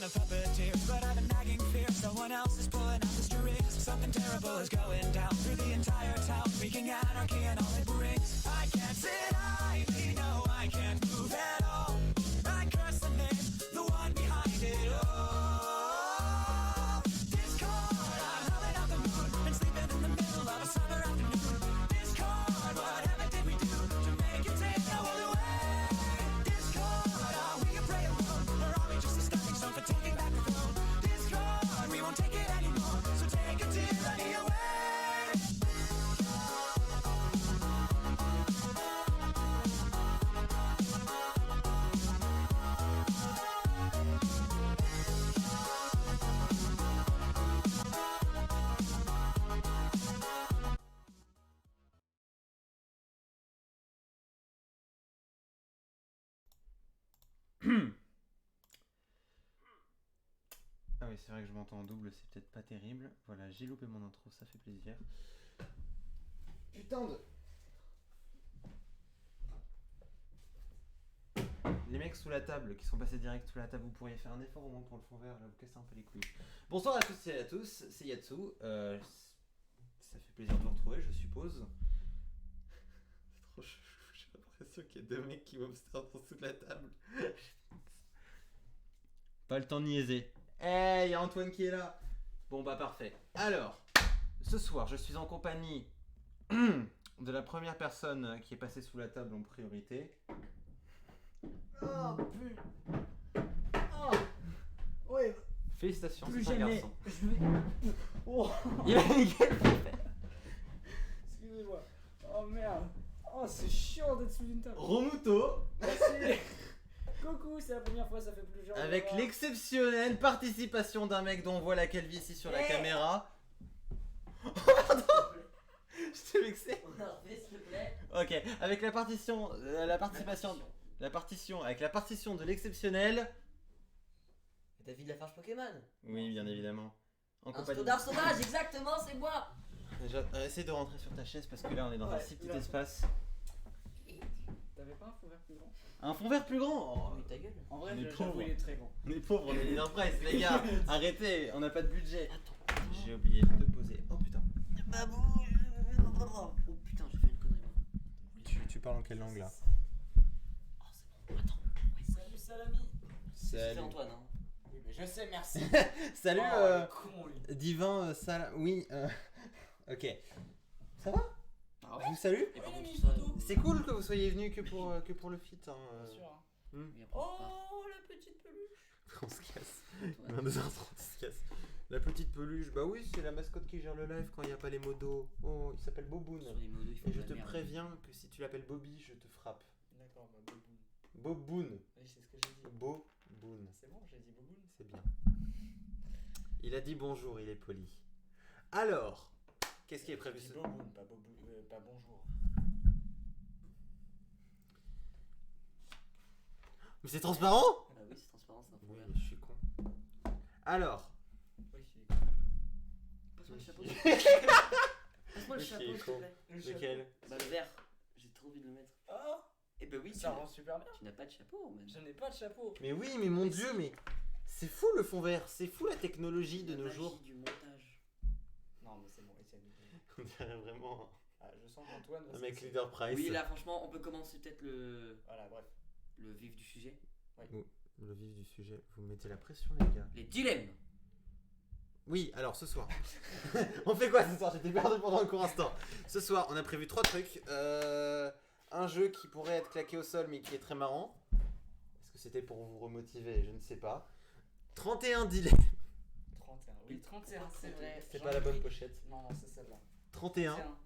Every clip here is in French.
fan of puppeteers, but I've a nagging fear someone else is pulling out the strings. Something terrible is going down through the entire town, wreaking anarchy and all it brings. I can't sit idly, no, I can't move at all. I curse the name, the one behind it all. Discord, I'm howling out the moon and sleeping in the middle of a summer afternoon. Discord, whatever did we do to make you take the world away? Discord, are we a prey alone, or are we just a stepping stone for taking back the throne? Discord, we won't take it anymore, so take a tyranny away. Ah oui, c'est vrai que je m'entends en double, c'est peut-être pas terrible. Voilà, j'ai loupé mon intro, ça fait plaisir. Putain de... Les mecs sous la table, qui sont passés direct sous la table, vous pourriez faire un effort au moins pour le fond vert, là, vous cassez un peu les couilles. Bonsoir à tous et à tous, c'est Yatsu. Ça fait plaisir de vous retrouver, je suppose. C'est trop chou, j'ai l'impression qu'il y a deux mecs qui m'observent sous la table. Pas le temps de niaiser. Hey, y a Antoine qui est là. Bon bah parfait. Alors, ce soir, je suis en compagnie de la première personne qui est passée sous la table en priorité. Oh putain. Oh. Ouais. Félicitations, Plus c'est un jamais. garçon. Je vais. Oh. Il a nickel. Excusez-moi. Oh merde. Oh c'est chiant d'être sous une table. Romuto, Merci. Coucou, c'est la première fois, ça fait plus genre. avec l'exceptionnelle participation d'un mec dont on voit la calvitie sur la caméra. Oh pardon. Je t'ai vexé. On a refait, s'il te plaît. Ok, avec la partition, la partition de l'exceptionnel. David Lafarge Pokémon. Oui, bien évidemment. En Un compagnie. Stodar sauvage, exactement, c'est moi. Déjà, essaye de rentrer sur ta chaise parce que là on est dans un Ouais, si petit là. espace. T'avais pas un fond vert plus grand? Un fond vert plus grand. Oh, Mais ta gueule. En vrai, On est j'avoue, pauvres. il est très grand. on est pauvres, on est leader price, les gars. Arrêtez, on n'a pas de budget. Attends. J'ai oublié de poser. Oh putain. Babou. Oh putain, j'ai fait une connerie moi. Tu parles en quelle langue là? Oh c'est bon, attends. Ouais, Salut, Salami. c'est Antoine hein. Oui, mais je sais, merci. Salut, Oh, le con, lui. divin oui. Ok. Ça va? Ah Je vous salue. Et par contre tout ça. C'est cool que vous soyez venu que pour le feat. Hein. Bien sûr. Hein. Mais après, c'est pas. Oh, la petite peluche. On se casse. Antoine. 22h30, on se casse. La petite peluche, bah oui, c'est la mascotte qui gère le live quand il n'y a pas les modos. Oh, il s'appelle Boboon. Sur les modos, ils font Et je de la te merde. préviens que si tu l'appelles Bobby, je te frappe. D'accord, bah Boboon. Boboon. Oui, c'est ce que j'ai dit. Boboon. C'est bon, j'ai dit Boboon. C'est bien. Il a dit bonjour, il est poli. Alors, qu'est-ce qui est prévu J'ai ce dit Boboon, pas, pas bonjour. Mais c'est transparent? Ah oui, c'est transparent, c'est un fond Oui, vert. mais je suis con. Alors, Oui, il est Passe-moi le chapeau. Passe-moi le Oui, chapeau, qui est s'il te con. plaît. lequel? Bah le vert. J'ai trop envie de le mettre. Oh, Eh bah oui, ça rend super bien. tu n'as pas de chapeau même. Je n'ai pas de chapeau. Mais oui, mais mon dieu, mais c'est fou le fond vert, c'est fou la technologie de La nos magie jours. du montage. Non, mais c'est bon, Etienne. On dirait vraiment Ah, je sens qu'Antoine va un se mec casser. leader price. Oui, là franchement, on peut commencer peut-être Voilà, bref. le vif du sujet. Le vif du sujet, vous me mettez la pression les gars. Les dilemmes. Oui, alors ce soir. On fait quoi ce soir? J'étais perdu pendant un court instant. Ce soir, on a prévu 3 trucs. Un jeu qui pourrait être claqué au sol mais qui est très marrant. Est-ce que c'était pour vous remotiver? Je ne sais pas. 31 dilemmes. 31. Oui, 31, c'est vrai. C'est J'en pas ai la bonne pris- pochette. Non, non, c'est celle-là. 31. 31.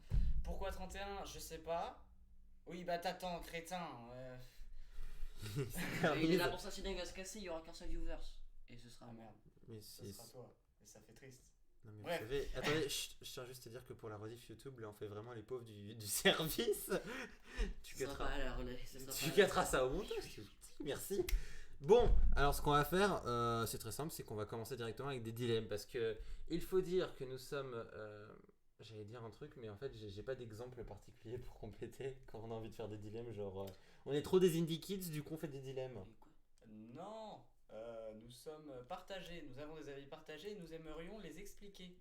Pourquoi 31? Je sais pas. Oui, bah t'attends, crétin. Il est là pour ça, sinon il va se casser, il y aura qu'un seul viewers. Et ce sera Ah moi. merde, Mais ce c'est... sera toi. Et ça fait triste. Non mais Bref. vous savez, attendez, chut, je tiens juste à dire que pour la rediff YouTube, là on fait vraiment les pauvres du service. Tu Ça sera pas cutteras, à la relais. Ça sera tu pas à la- cutteras ça au montage. Merci. Bon, alors ce qu'on va faire, c'est très simple, c'est qu'on va commencer directement avec des dilemmes parce que il faut dire que nous sommes, j'allais dire un truc, mais en fait j'ai pas d'exemple particulier pour compléter quand on a envie de faire des dilemmes. Genre, on est trop des indie kids, du coup on fait des dilemmes. Et quoi Non. Nous sommes partagés, nous avons des avis partagés et nous aimerions les expliquer.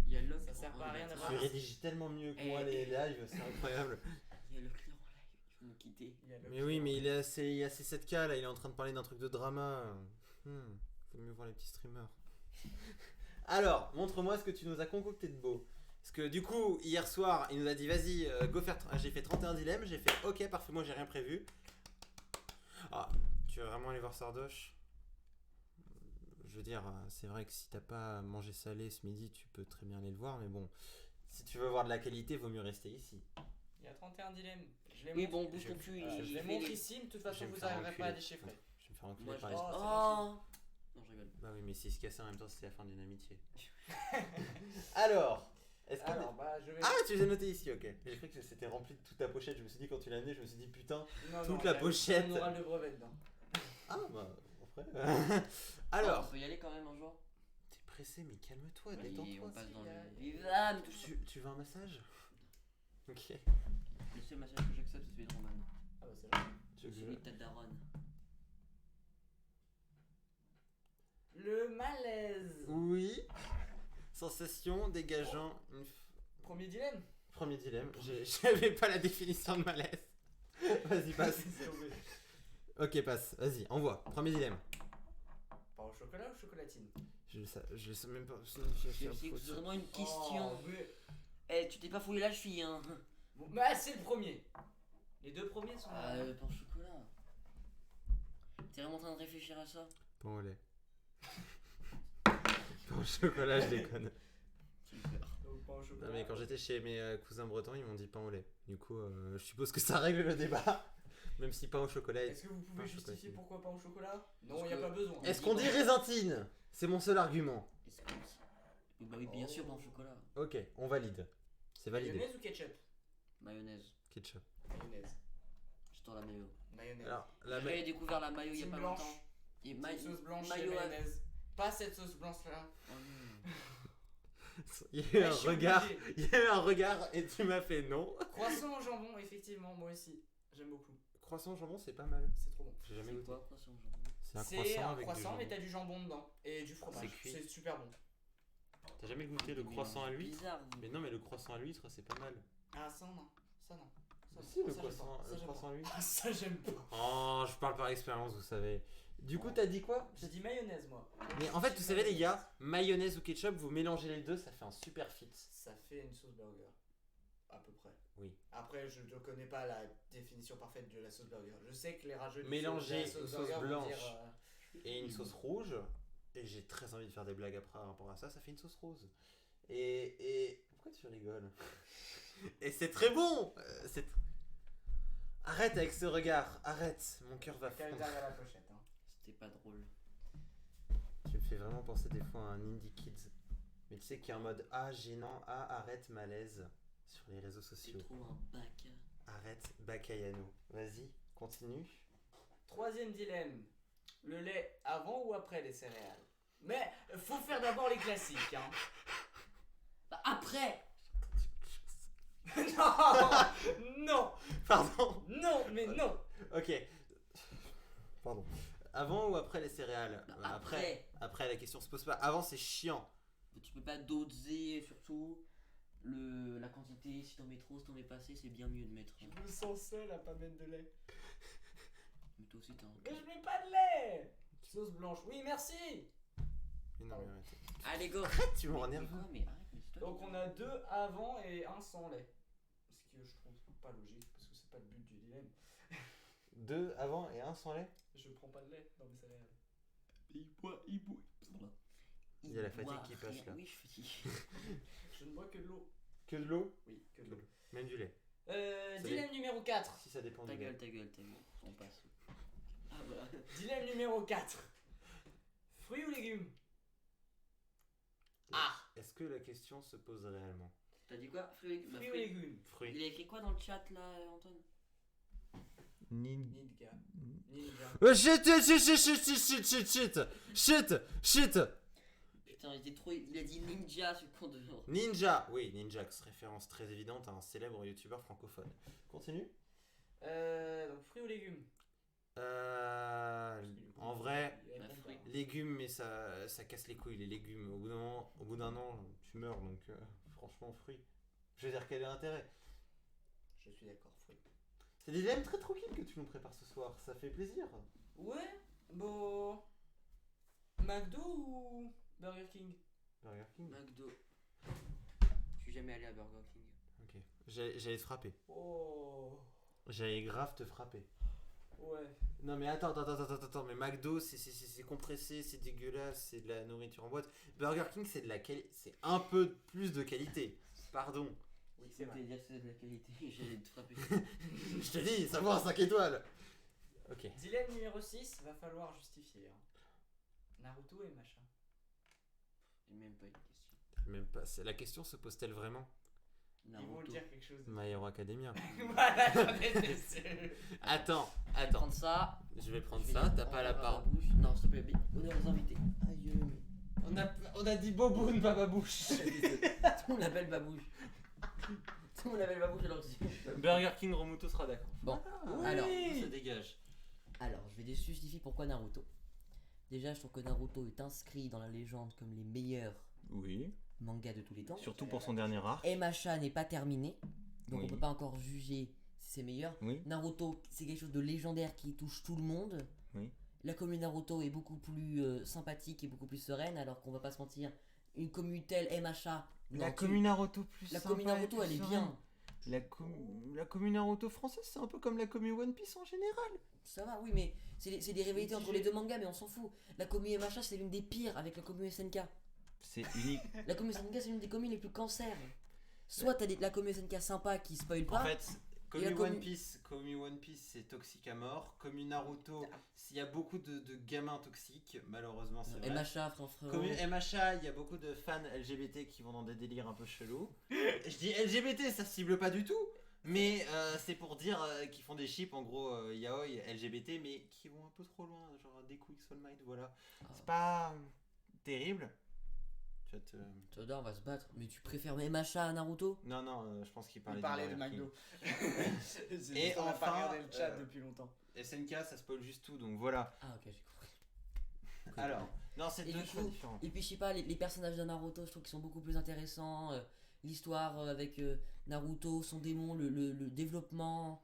Il y a l'offre. Ça sert pas à rien d'avoir- Tu rédiges tellement mieux que moi les lives, c'est incroyable. Il y a le client en live. Il faut nous quitter. Il y a le Mais oui, client. mais il est assez 7K là, il est en train de parler d'un truc de drama. Faut mieux voir les petits streamers. Alors, montre-moi ce que tu nous as concocté de beau. Parce que du coup, hier soir, il nous a dit vas-y, go faire. J'ai fait 31 dilemmes, j'ai fait ok, parfait, moi j'ai rien prévu. Ah, tu veux vraiment aller voir Sardoche? Je veux dire, c'est vrai que si t'as pas mangé salé ce midi, tu peux très bien aller le voir, mais bon, si tu veux voir de la qualité, vaut mieux rester ici. Il y a 31 dilemmes. Je les Oui, montre. bon, bouge ton cul. Je il les fait montre les- ici, mais de toute Je façon vais me vous faire n'arriverez pas à enculer. déchiffrer. Je vais me faire enculer Moi, je... par les. Oh, c'est Oh non, je rigole. Bah oui, mais s'il se cassait en même temps, c'était la fin d'une amitié. Alors, est-ce qu'on Alors, bah je vais. Ah, tu les as notés ici, ok. J'ai cru que c'était rempli de toute ta pochette. Je me suis dit, quand tu l'as amené, je me suis dit, putain. Non, toute non, la il y a pochette. un oral de brevet dedans. Ah, bah, après. On Alors, peut y aller quand même un jour. t'es pressé, mais calme-toi, Allez, détends-toi. on passe dans Si, le. Viva, mais touche. Tu veux un massage? Ok. Le seul massage que j'accepte, c'est celui de Roman. Ah bah c'est gentil. Tu veux que Celui de je- ta daronne. Le malaise. Oui. Sensation dégageant une. Premier dilemme. Premier dilemme. J'avais pas la définition de malaise. Vas-y, passe. C'est tombé. Ok, passe. Vas-y, envoie. Premier dilemme. Pas au chocolat ou chocolatine? Je sais même pas. C'est vraiment une question. Oh, mais... Eh, tu t'es pas fouillé la cheville, hein. Bon, bah c'est le premier. Les deux premiers sont. Pain au chocolat. T'es vraiment en train de réfléchir à ça? Pain au lait. Pain au chocolat, je déconne. Tu me fais- Donc, pas au chocolat. Non mais quand j'étais chez mes cousins bretons, ils m'ont dit pain au lait. Du coup, je suppose que ça règle le débat. Même si pain au chocolat est... Est-ce que vous Pas pouvez au justifier chocolatine. pourquoi pas au chocolat? Non, Parce il a que- pas besoin. Est-ce qu'on dit résintine? C'est mon seul argument. Est-ce que- Oui, bah oui, bien sûr, pain au chocolat. Ok, on valide. C'est validé. Mayonnaise ou ketchup? Mayonnaise. Ketchup. Mayonnaise. J'attends la mayo. Mayonnaise. Alors, la J'ai découvert la mayo il y a Team pas blanche. longtemps. Et Team sauce blanche et mayo à- mayonnaise. Pas cette sauce blanche là. Oh non. il y a eu un je suis regard. obligé. Il y a eu un regard et tu m'as fait non. Croissant au jambon, effectivement, moi aussi. J'aime beaucoup. Croissant au jambon, c'est pas mal. C'est trop bon. J'ai jamais C'est goûté. quoi, croissant au jambon? C'est un C'est croissant un avec croissant, du mais jambon. t'as du jambon dedans. Et du fromage. C'est cuit. C'est super bon. T'as jamais goûté le Des croissant à mélanges l'huître? bizarres, vous. Mais non, mais le croissant à l'huître, c'est pas mal. Ah, ça non. Ça non. Ça, Si, le ça, j'aime croissant, pas. Ça, le j'aime croissant à l'huître. pas. Ah, ça, j'aime pas. Oh, je parle par expérience, vous savez. Du coup, t'as dit quoi? J'ai dit mayonnaise, moi. Mais en fait, vous savez, les gars, mayonnaise ou ketchup, vous mélangez les deux, ça fait un super fit. Ça fait une sauce burger. À peu près. Oui. Après, je ne connais pas la définition parfaite de la sauce burger. Je sais que les rageux de Mélanger la une sauce burger vont blanche. dire, Et une sauce rouge. Et j'ai très envie de faire des blagues après par rapport à ça, ça fait une sauce rose. Et... Pourquoi tu rigoles? Et c'est très bon. Arrête avec ce regard, arrête, mon cœur va Quelle fondre. derrière la pochette. Hein. C'était pas drôle. Tu me fais vraiment penser des fois à un Indie Kids. Mais tu sais qu'il y a un mode ah gênant, ah arrête malaise sur les réseaux C'est sociaux. trop un bac. Arrête Bakayano. Vas-y, continue. Troisième dilemme. Le lait avant ou après les céréales? Mais faut faire d'abord les classiques. Hein. Bah, après! non. Non. Pardon. Non, mais non. Ok. Pardon. Avant ou après les céréales? Bah, Après, la question se pose pas. Avant, c'est chiant. Tu peux pas doser, surtout la quantité. Si t'en mets trop, si t'en mets pas assez, c'est bien mieux de mettre. Je me sens seul à pas mettre de lait. Mais toi aussi, t'as un. Mais je mets pas de lait. Sauce blanche. Oui, merci. Mais non, mais arrête. Allez, go! Tu me rends Mais nerveux. quoi? Mais arrête, mais c'est toi Donc qui- on a 2 avant et 1 sans lait. Ce que je trouve pas logique parce que c'est pas le but du dilemme. 2 avant et 1 sans lait? Je prends pas de lait dans mes céréales. Il boit. Il y a la fatigue boit qui passe, rien. là. Oui, je fatigue. Je ne bois que de l'eau. Que de l'eau? Oui, que de l'eau. Même du lait. Ça Dilemme numéro 4. Si ça dépend Ta du lait. gueule, ta gueule, ta gueule. On passe. Ah voilà. Dilemme numéro 4. Fruits ou légumes? Ah. Est-ce que la question se pose réellement? T'as dit quoi? Fruits, bah, Fruits ou fruits. légumes? Fruits. Il a écrit quoi dans le chat là, Antoine? Ninja. Ninja. Shit. Putain, il était trop. Il a dit ninja, ce con de. Ninja. Oui, Ninjax, référence très évidente à un célèbre youtubeur francophone. Continue. Donc fruits ou légumes? En vrai, Il répond Un fruit. pas. légumes, mais ça casse les couilles, les légumes. Au bout d'un an, tu meurs, donc franchement, fruits. Je veux dire, quel est l'intérêt? Je suis d'accord, fruit. C'est des dilemmes très tranquilles que tu nous prépares ce soir, ça fait plaisir. Ouais, bon. McDo ou Burger King? Burger King. McDo. Je suis jamais allé à Burger King. Ok. J'allais te frapper. Oh. J'allais grave te frapper. Ouais. Non mais attends, mais McDo c'est compressé, c'est dégueulasse, c'est de la nourriture en boîte. Burger King c'est un peu plus de qualité. Pardon. Oui, C'est c'est vrai. vrai. Dire que c'est de la qualité, j'allais te frapper. Je te dis, ça vaut un 5 étoiles. Ok. Dilemme numéro 6, va falloir justifier. Hein. Naruto et machin. J'ai même pas une question. Même pas. La question se pose-t-elle vraiment? Ils vont Naruto. dire quelque chose. My Hero Academia. Voilà, j'en étais sûr. Attends. Je vais prendre ça. Je vais prendre Je vais ça, dire t'as pas la honneur à part. bouche. Non, s'il te plaît, honneur aux invités. Aïe, On a dit Boboun, pas Babouche. tout le monde l'appelle Babouche. Tout le monde l'appelle Babouche alors que c'est- Burger King Romuto sera d'accord. Bon, Oui. alors, Ça dégage. Alors, je vais justifier pourquoi Naruto. Déjà, je trouve que Naruto est inscrit dans la légende comme les meilleurs Oui. mangas de tous les temps. Surtout pour son dernier arc. MHA n'est pas terminé, donc Oui. on peut pas encore juger si c'est meilleur. Oui. Naruto, c'est quelque chose de légendaire qui touche tout le monde. Oui. La commu Naruto est beaucoup plus sympathique et beaucoup plus sereine, alors qu'on va pas se mentir, une commu telle MHA. La non, commu Naruto plus La sympa commu et Naruto, plus elle est sereine. bien. La commu Naruto française, c'est un peu comme la commu One Piece en général. Ça va, oui, mais c'est des rivalités entre les deux mangas, mais on s'en fout. La commu MHA, c'est l'une des pires avec la commu SNK. C'est unique. La commu SNK, c'est l'une des communes les plus cancer. Soit t'as la commu SNK sympa qui spoil pas. En fait, Et la commu commu- Commu One Piece, c'est toxique à mort. Commu Naruto, il y a beaucoup de gamins toxiques, malheureusement, c'est vrai. MHA, frère. Commu MHA, il y a beaucoup de fans LGBT qui vont dans des délires un peu chelous. Je dis LGBT, ça cible pas du tout. Mais c'est pour dire qu'ils font des chips en gros yaoi LGBT, mais qui vont un peu trop loin, genre Deku X All Might, voilà. C'est pas terrible. Tu vas te... Todor va se battre. Mais tu préfères MHA à Naruto? Non, je pense qu'il Il parlait, parlait de Burger McDo. King. Et on a enfin, pas regardé le chat euh, depuis longtemps. SNK, ça spoil juste tout, donc voilà. Ah, ok, j'ai compris. Alors, non, c'est Et deux du choix coup, différents. Et puis je sais pas, les personnages de Naruto, je trouve qu'ils sont beaucoup plus intéressants. L'histoire avec Naruto, son démon, le développement,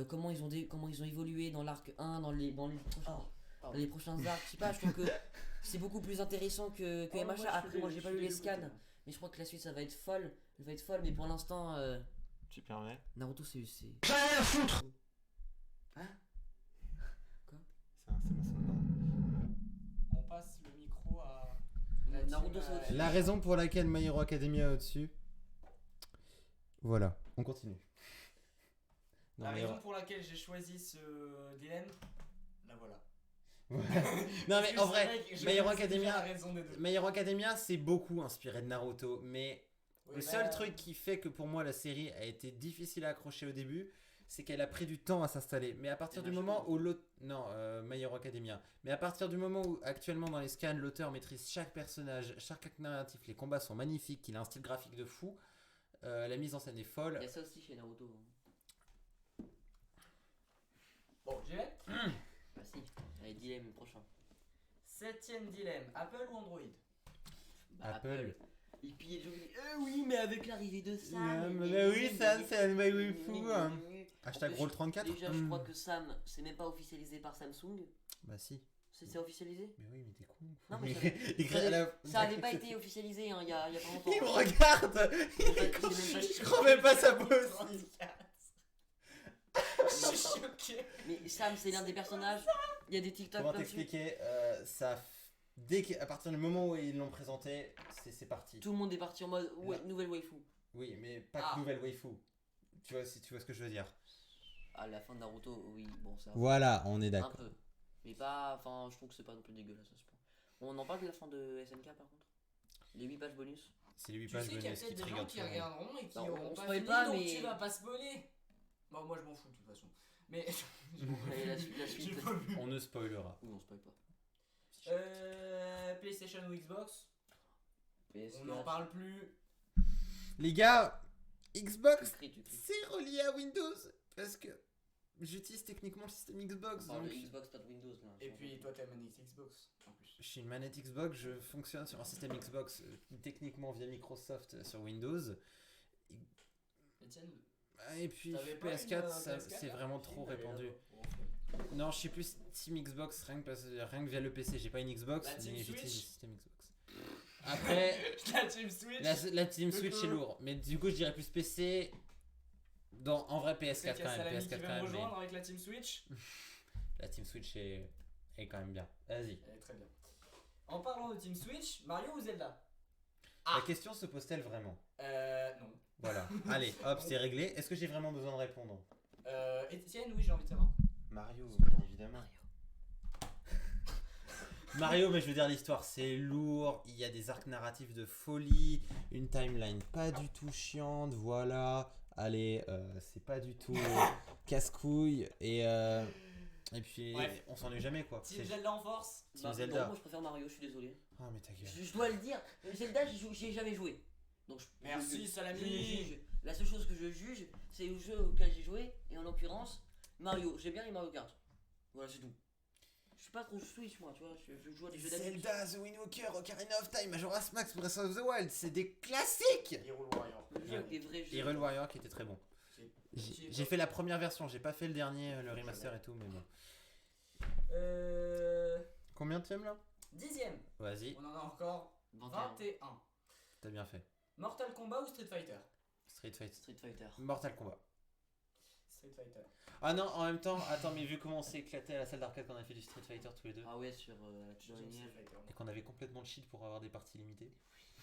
comment ils ont évolué dans l'arc 1, dans les prochains, dans les prochains arcs. Je sais pas, je trouve que c'est beaucoup plus intéressant que Oh, moi, MHA. je Après, suis moi j'ai dé- pas je lu suis les dégoûté, scans, moi. mais je crois que la suite ça va être folle. Elle va être folle, mais pour l'instant, Tu permets? Naruto c'est. C'est ma sonde. On passe le micro à. Naruto, c'est au-dessus. La raison pour laquelle My Hero Academia est au-dessus. Voilà, on continue. La mais raison pour laquelle j'ai choisi ce dilemme, la voilà. non Parce mais que en c'est vrai, que je My Hero justifie Academia, la raison des deux. My Hero Academia c'est beaucoup inspiré de Naruto, mais Oui, le bah, seul truc qui fait que pour moi la série a été difficile à accrocher au début, c'est qu'elle a pris du temps à s'installer. Mais à partir C'est du vachement moment où l'auteur... Non, My Hero Academia. Mais à partir du moment où actuellement dans les scans, l'auteur maîtrise chaque personnage, chaque arc narratif, les combats sont magnifiques, il a un style graphique de fou, la mise en scène est folle. Il y a ça aussi chez Naruto. Bon, j'y vais. Ah si, allez, dilemme prochain. 7ème dilemme, Apple ou Android? Bah, Apple. Et puis il dit oui, mais avec l'arrivée de Sam. c'est un my fou. En Hashtag plus, Roll34. Déjà, je crois que Sam, c'est même pas officialisé par Samsung. Bah si. C'est officialisé? Mais oui, mais t'es con. Non, mais ça avait pas été officialisé hein, il y a pas longtemps. Il me regarde. Je crois même pas ça peut aussi. Je suis choqué. Mais Sam, c'est l'un des personnages. Il y a des TikTok Comment là-dessus. t'expliquer à partir du moment où ils l'ont présenté, c'est parti. Tout le monde est parti en mode ouais, nouvelle waifu. Oui, mais pas Ah. que nouvelle waifu. Tu vois ce que je veux dire. À la fin de Naruto, oui, bon, ça. Voilà, on est Un peu. Mais pas. Enfin, je trouve que c'est pas non plus dégueulasse à ce point. On en parle de la fin de SNK par contre? Les 8 pages bonus? C'est les 8 Tu pages sais qu'il y a bonus qui peut-être des trigger gens tout qui le monde. regarderont et qui Non, auront on pas spoil fini, pas, donc mais- tu vas pas spoiler. Bon, moi je m'en fous de toute façon. Mais Allez, la suite. j'ai pas vu. On ne spoilera. Oui, on spoil pas. PlayStation ou Xbox? PS4. On n'en parle plus. Les gars, Xbox, Tu cries. c'est relié à Windows. Parce que j'utilise techniquement le système Xbox. On parle de Donc... Xbox, pas de Windows là. Et puis toi, t'as la manette Xbox en plus. Je suis une manette Xbox, je fonctionne sur un système Xbox techniquement via Microsoft sur Windows. Etienne, Et puis t'avais pas PS4, une, ça, PS4, c'est là vraiment Si, trop t'avais répandu. la- Non, je suis plus Team Xbox rien que via le PC. J'ai pas une Xbox, La Team mais j'utilise le Switch système Xbox. Après, La Team Switch. la Team Du Switch coup- c'est lourd. Mais du coup, je dirais plus PC. En vrai, C'est PS4 qu'il y a quand même. Salami PS4 qui quand va me même. rejoindre avec la Team Switch. Mais la Team Switch est quand même bien. Vas-y. Elle est très bien. En parlant de Team Switch, Mario ou Zelda? La question se pose-t-elle vraiment? Non. Voilà. Allez, hop, c'est réglé. Est-ce que j'ai vraiment besoin de répondre? Etienne, oui, j'ai envie de savoir. Mario, bien évidemment. Mario, mais je veux dire, l'histoire c'est lourd, il y a des arcs narratifs de folie, une timeline pas du tout chiante, voilà. Allez, c'est pas du tout casse-couille, et puis Bref. on s'ennuie jamais quoi. Team Zelda en force. Team Non, Zelda. moi je préfère Mario, je suis désolé. Oh, mais ta gueule. Je dois le dire, Zelda, j'y ai jamais joué. Donc Merci, je Salami. juge. La seule chose que je juge, c'est le jeu auquel j'ai joué, et en l'occurrence, Mario. J'ai bien les Mario Kart. Voilà, c'est tout. Je suis pas trop Switch, moi, tu vois, je joue à des jeux d'adulte. Zelda, The Wind Walker, Ocarina of Time, Majora's Mask, Breath of the Wild, c'est des classiques. Hyrule Warrior. Je joue avec des vrais jeux. Hyrule Warrior qui était très bon. J'ai fait la première version, j'ai pas fait le dernier, le remaster et tout, mais bon. Combien tu aimes là? 10ème. Vas-y, On en a encore 21. 21. t'as bien fait. Mortal Kombat ou Street Fighter? Street Fighter. Street Fighter. Mortal Kombat. Street Fighter. Ah non, en même temps, attends, mais vu comment on s'est éclaté à la salle d'arcade quand on a fait du Street Fighter tous les deux, Ah ouais, sur la J'aime tutoriel. Street Fighter. et qu'on avait complètement le cheat pour avoir des parties limitées,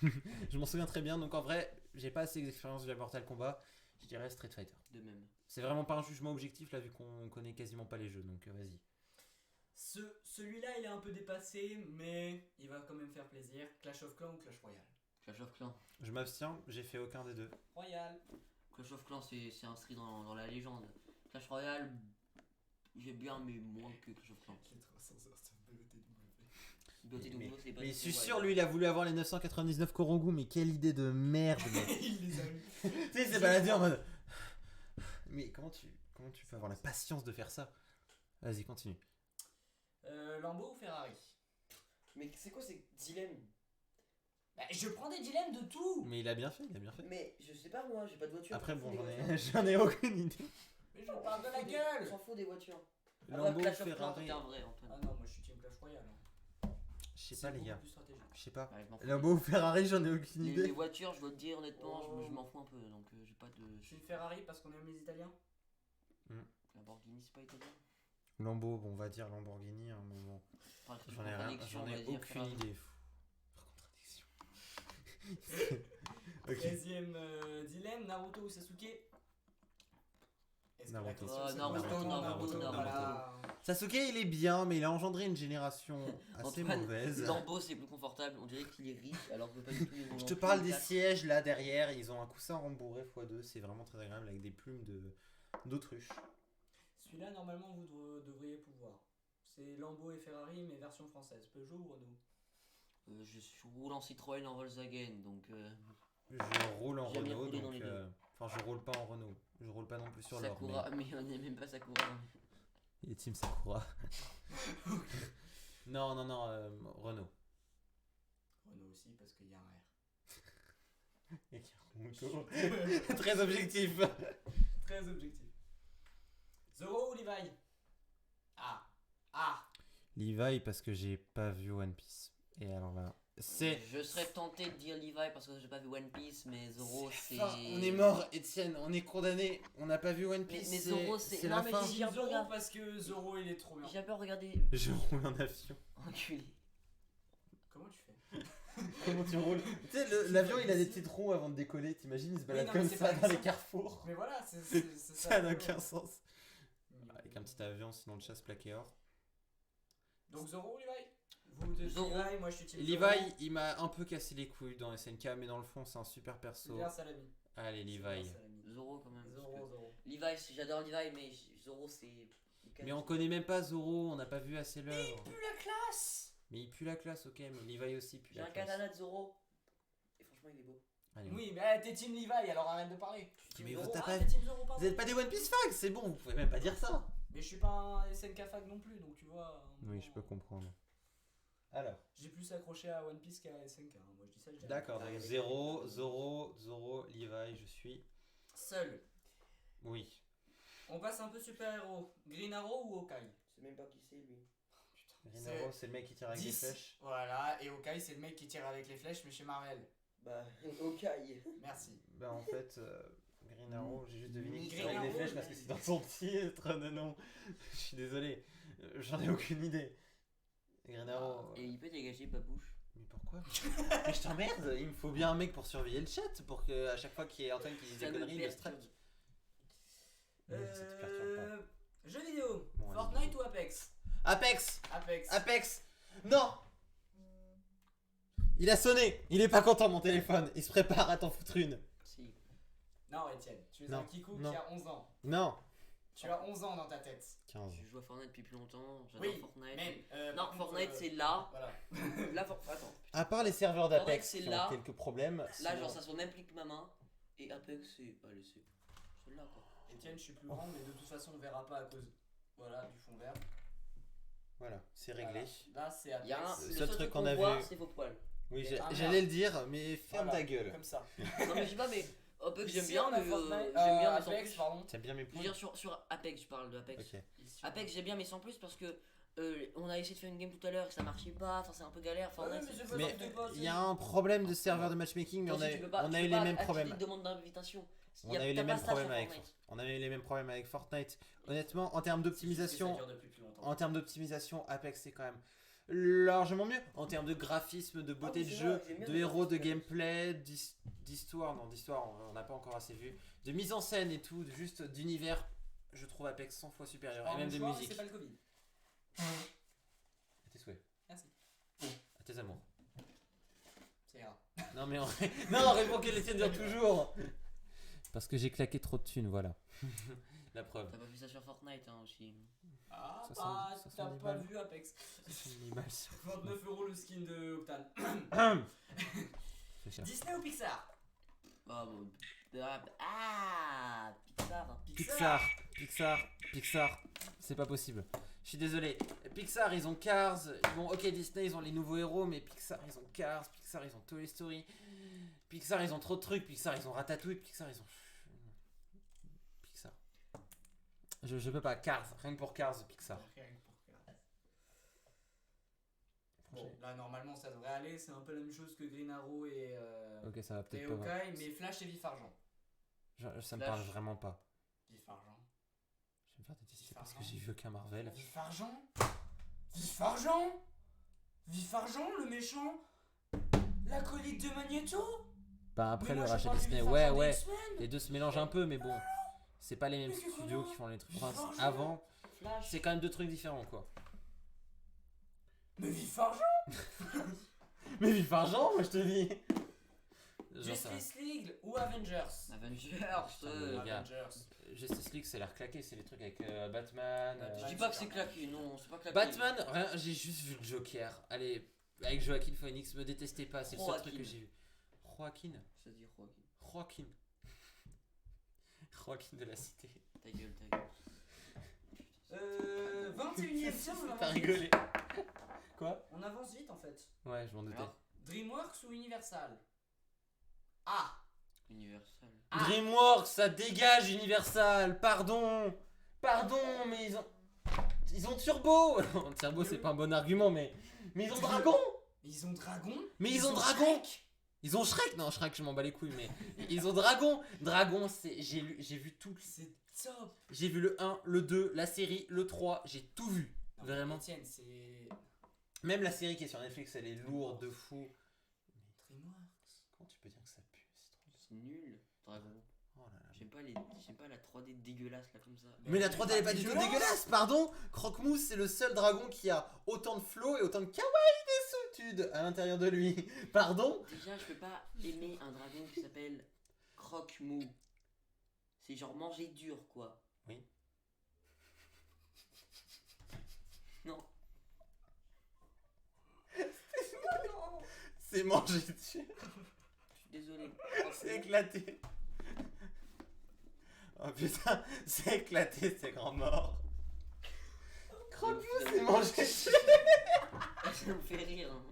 je m'en souviens très bien, donc en vrai, j'ai pas assez d'expérience via Mortal Kombat, je dirais Street Fighter. De même. C'est vraiment pas un jugement objectif là, vu qu'on connaît quasiment pas les jeux, donc vas-y. Celui-là, il est un peu dépassé, mais il va quand même faire plaisir. Clash of Clans ou Clash Royale? Clash of Clans. Je m'abstiens, j'ai fait aucun des deux. Royale. Clash of Clans, c'est inscrit dans la légende. Clash Royale, j'aime bien, mais moins que Clash of Clans. Les 300 heures sur BOTW. BOTW, c'est pas Mais du je tout, suis ouais. sûr, lui, il a voulu avoir les 999 Korongu, mais quelle idée de merde, mec. Il les a eu. Tu sais, il s'est baladé en mode. Mais comment tu peux avoir la patience de faire ça? Vas-y, continue. Lambo ou Ferrari? Mais c'est quoi ces dilemmes? Bah, je prends des dilemmes de tout. Mais il a bien fait, il a bien fait. Mais je sais pas, moi, j'ai pas de voiture. Après, bon, Des j'en ai, voitures. j'en ai aucune idée. Mais je parle de la On gueule. s'en fout des voitures. Lambo, Clash of Clans, Ferrari. t'es un vrai, Antoine. Ah non, moi je suis team Clash Royale. hein. Je sais C'est pas, les beaucoup gars. plus stratégique. Je sais pas. Ouais, je m'en fous. Lambo ou Ferrari, j'en ai aucune Les idée. voitures, je dois te dire honnêtement, Oh. je m'en fous un peu, donc j'ai pas de... Je suis une Ferrari parce qu'on aime les Italiens. Lamborghini, c'est pas italien. Lambo, bon, on va dire Lamborghini à un moment. Par J'en ai rien, contradiction, j'en on va ai dire aucune Ferrari. idée. Par contradiction. Ok. 13ème dilemme, Naruto ou Sasuke? Est-ce que la Naruto. question, c'est Naruto, Naruto, Naruto. voilà. Sasuke, il est bien, mais il a engendré une génération assez Antoine, mauvaise. Lambo, c'est plus confortable, on dirait qu'il est riche alors que pas du tout. Je te parle des sièges là derrière, ils ont un coussin rembourré x2, c'est vraiment très agréable avec des plumes d'autruche. Celui-là, normalement, vous devriez pouvoir. C'est Lambo et Ferrari, mais version française. Peugeot ou Renault? Je roule en Citroën en Volkswagen, donc Je roule en J'aime bien Renault, rouler dans donc les deux. enfin je roule pas en Renault, je roule pas non plus sur l'or. Sakura, mais on n'est même pas Sakura. Il est team Sakura. non, Renault. Renault aussi, parce qu'il y a un R. Et Kiramoto. Très objectif. Très objectif. Zoro ou Levi? Ah. Levi parce que j'ai pas vu One Piece. Et alors là, c'est... Je serais tenté de dire Levi parce que j'ai pas vu One Piece, mais Zoro c'est. Enfin, on est mort, Etienne, on est condamné, on n'a pas vu One Piece. Mais Zoro, c'est- la non, mais fin. j'ai un peu Zoro regardé. parce que Zoro il est trop bien. J'ai un peu regardé. Je roule en avion. Enculé. Comment tu fais? Comment tu roules? Tu sais, l'avion il a des petites ronds avant de décoller, t'imagines, il se balade non, mais comme c'est ça pas dans les ça. carrefours. Mais voilà, c'est Ça n'a aucun sens. Mm. Avec un petit avion, sinon le chasse plaqué or. Donc Zoro ou Levi? Vous deux Zoro. Levi, moi je suis team Levi, Zoro. il m'a un peu cassé les couilles dans SNK, mais dans le fond, c'est un super perso. Bien Salami. Allez, Bien Levi. Salami. Zoro quand même. parce Zoro, que- Zoro. Levi, j'adore Levi, mais Zoro c'est. Mais on connaît même pas Zoro, on n'a pas vu assez l'œuvre. Plus la classe. Mais il pue la classe, ok, mais Levi aussi pue J'ai la un classe. katana de Zoro. Et franchement, il est beau. Allez, Oui, mais t'es Team Levi, alors arrête de parler. Mais Zoro, t'as ah, pas- t'es Team Zoro, Vous pardon. êtes pas des One Piece fans, c'est bon, vous pouvez même pas dire ça. Mais je suis pas un SNK fag non plus, donc tu vois. à un moment, comprendre. Alors. J'ai plus accroché à One Piece qu'à SNK. Hein. Moi je dis ça, je dis D'accord, rien. donc Zoro, Levi, je suis. Seul. Oui. On passe un peu super-héros. Green Arrow ou Hawkeye? Je sais même pas qui c'est lui. Green Arrow, c'est le mec qui tire avec des 10. flèches. Voilà, et Hawkeye c'est le mec qui tire avec les flèches, mais chez Marvel. Bah, Hawkeye. Merci. Bah en fait, Green Arrow, j'ai juste deviné qu'il Green tire avec des Arrow, flèches parce que c'est dans son titre. Non, je suis désolé. J'en ai aucune idée. Green Arrow. Et il peut dégager Babouche. Mais pourquoi? Mais je t'emmerde, il me faut bien un mec pour surveiller le chat pour que à chaque fois qu'il y ait Antoine qui dit Ça des me conneries, il le perturbe. strike. Mais ça te perturbe pas. Jeux vidéo. Bon, allez, Fortnite vas-y. ou Apex? Apex! Apex. Apex! Non! Il a sonné! Il est pas content mon téléphone, il se prépare à t'en foutre une. Si. Non, Etienne, tu es Non, un Kikou non. qui a 11 ans. Non! Tu as 11 ans dans ta tête. 15. Je joue à Fortnite depuis plus longtemps. J'adore Oui, Fortnite. mais. Non, par contre, Fortnite c'est là. Voilà. Là, attends. À part les serveurs d'Apex Fortnite, c'est qui ont là. quelques problèmes. Là, sinon- genre, ça s'en implique ma main. Et Apex, c'est. Allez, c'est là quoi. Etienne, je suis plus grand, mais de toute façon, on verra pas à cause. Voilà, du fond vert. Voilà, c'est réglé. Voilà. Là, c'est Il y a un. Apex. Le seul seul truc truc qu'on qu'on a voit, vu- c'est vos poils. Oui, Ah, j'allais merde. le dire, mais ferme Voilà, ta gueule. Comme ça. Non, mais je sais pas, mais Apex, j'aime Ici, bien, on a mais. Fortnite, J'aime bien, mais sans Apex, plus. pardon. T'aimes bien mes Je veux points? dire, sur Apex, je parle de Apex. Ok. Ici, Apex, j'aime bien, mais sans plus parce que. On a essayé de faire une game tout à l'heure et ça marchait pas, enfin c'est un peu galère. Fortnite, mais c'est- c'est pas Mais ça que t'es pas, il y a un problème de serveur de matchmaking, mais Toi on a, aussi, tu peux pas- on tu a peux eu pas les mêmes activer problèmes. une demande d'invitation. On Y a eu t'as les pas mêmes ça problèmes sur avec Fortnite. On avait eu les mêmes problèmes avec Fortnite. Honnêtement, en termes Ça d'optimisation, dure depuis plus longtemps. en termes d'optimisation, Apex c'est quand même largement mieux. En termes de graphisme, de beauté oui, de c'est jeu, vrai, j'aime bien de le héros, de graphisme. gameplay, d'histoire. Non, d'histoire, on n'a pas encore assez vu. De mise en scène et tout, juste d'univers, je trouve Apex 100 fois supérieur. Et même de musique. C'est pas le Covid. À tes souhaits. Merci. À tes amours. C'est grave. Non mais non, réponds que les tiennes durent toujours. Parce que j'ai claqué trop de thunes, voilà. La preuve. T'as pas vu ça sur Fortnite hein, aussi. Ah, 70 bah, t'as 70 pas balles. vu Apex. 70 balles sur 29 € le skin de Octane. C'est cher. Disney ou Pixar? Ah, bon. Ah, Pixar, c'est pas possible. Je suis désolé. Pixar, ils ont Cars. Bon, ok, Disney, ils ont les nouveaux héros, mais Pixar, ils ont Cars. Pixar, ils ont Toy Story. Pixar, ils ont trop de trucs. Pixar, ils ont Ratatouille. Pixar, ils ont. Pixar. Je peux pas. Cars, rien que pour Cars, Pixar. Rien que pour Cars. Bon, là normalement ça devrait aller, c'est un peu la même chose que Green Arrow et Ok, ça va et peut-être pas. Hawkeye, mais Flash et Vif Argent. Ça me Flash. parle vraiment pas. Vif Argent. Je vais me faire détester parce que j'ai vu aucun Marvel. Vif Argent? Vif Argent? Vif Argent, le méchant? L'acolyte de Magneto? Bah après Mais le moi, je rachat parle du Disney, Vif ouais Argent des ouais. X-Men. Les deux se mélangent un peu, mais bon. C'est pas les mêmes Mais qu'est-ce studios qu'on a qui font les trucs. Vif Enfin, Argent. avant, Flash. c'est quand même deux trucs différents quoi. Mais Vif Argent? Mais Vif Argent, moi je te dis. Genre ça. Justice League ou Avengers? Avengers. les gars. Avengers. Justice League, c'est l'air claqué, c'est les trucs avec Batman. Je dis pas que c'est claqué, non, c'est pas claqué. Batman, rien, j'ai juste vu le Joker. Allez, avec Joaquin Phoenix, me détestez pas, c'est le seul truc que j'ai vu. Joaquin. Ça dit Joaquin. Joaquin. Joaquin de la cité. Ta gueule, ta gueule. 21ème siècle, on T'as avance vite. rigolé. Quoi? On avance vite en fait. Ouais, je m'en doutais. Alors, DreamWorks ou Universal? Ah! Universal. Ah. DreamWorks, ça dégage Universal, pardon. Pardon, mais ils ont Turbo. Turbo, c'est pas un bon argument, mais ils ont Dragon. Ils ont Dragon? Mais ils ont Dragon. Shrek. Ils ont Shrek. Non, Shrek, je m'en bats les couilles, mais ils ont Dragon. Dragon, c'est j'ai vu tout. C'est top! J'ai vu le 1, le 2, la série, le 3, j'ai tout vu. Non, mais Vraiment. Etienne, c'est. Même la série qui est sur Netflix, elle est lourde de fou. DreamWorks. Comment tu peux dire que ça pue? C'est trop bien. C'est nul, Dragon. Oh là là. J'aime pas la 3D dégueulasse là comme ça. Mais la 3D elle est pas du tout dégueulasse, pardon. Croque-Mousse c'est le seul dragon qui a autant de flow et autant de kawaii des à l'intérieur de lui. Pardon. Déjà, je peux pas aimer un dragon qui s'appelle Croque-Mou. C'est genre manger dur quoi. Oui. Non. C'est manger dessus. Je suis désolé. Croque-Mou. C'est éclaté. Oh putain, c'est éclaté, c'est grand mort. Crocu, c'est mangé. Ça me fait rire. Hein.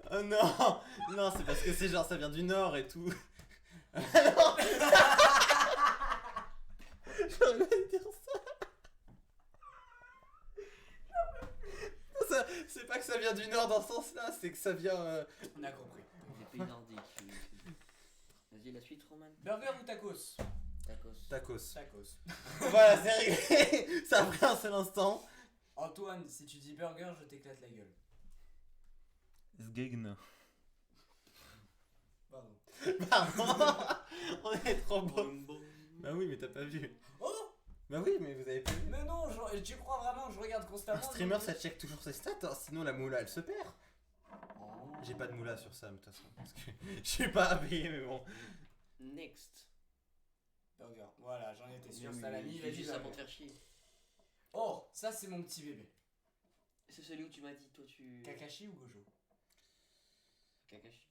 Oh non, non, c'est parce que c'est genre ça vient du nord et tout. Non. J'aurais pas dû dire ça. C'est pas que ça vient du nord dans ce sens-là, c'est que ça vient. On a compris. Les pays nordiques. Vas-y, la suite, Roman. Burger ou tacos? Tacos. Tacos. Tacos. Voilà, c'est réglé. Ça a pris un seul instant. Antoine, si tu dis burger, je t'éclate la gueule. Sgegn. Pardon. Pardon. On est trop beau. Bah oui, mais t'as pas vu. Oh! Bah oui, mais vous avez pas vu. Mais non, tu crois vraiment que je regarde constamment? Un streamer, ça check toujours ses stats, hein, sinon la moula elle se perd. Oh. J'ai pas de moula sur ça, de toute façon. Parce que je suis pas habillé, mais bon. Next. Burger. Voilà, j'en étais sûr, Oui, ça l'a oui, mis, j'ai vas-y, dit ça burger. pour te faire chier. Oh, ça c'est mon petit bébé. C'est celui où tu m'as dit, toi tu. Kakashi ou Gojo? Kakashi.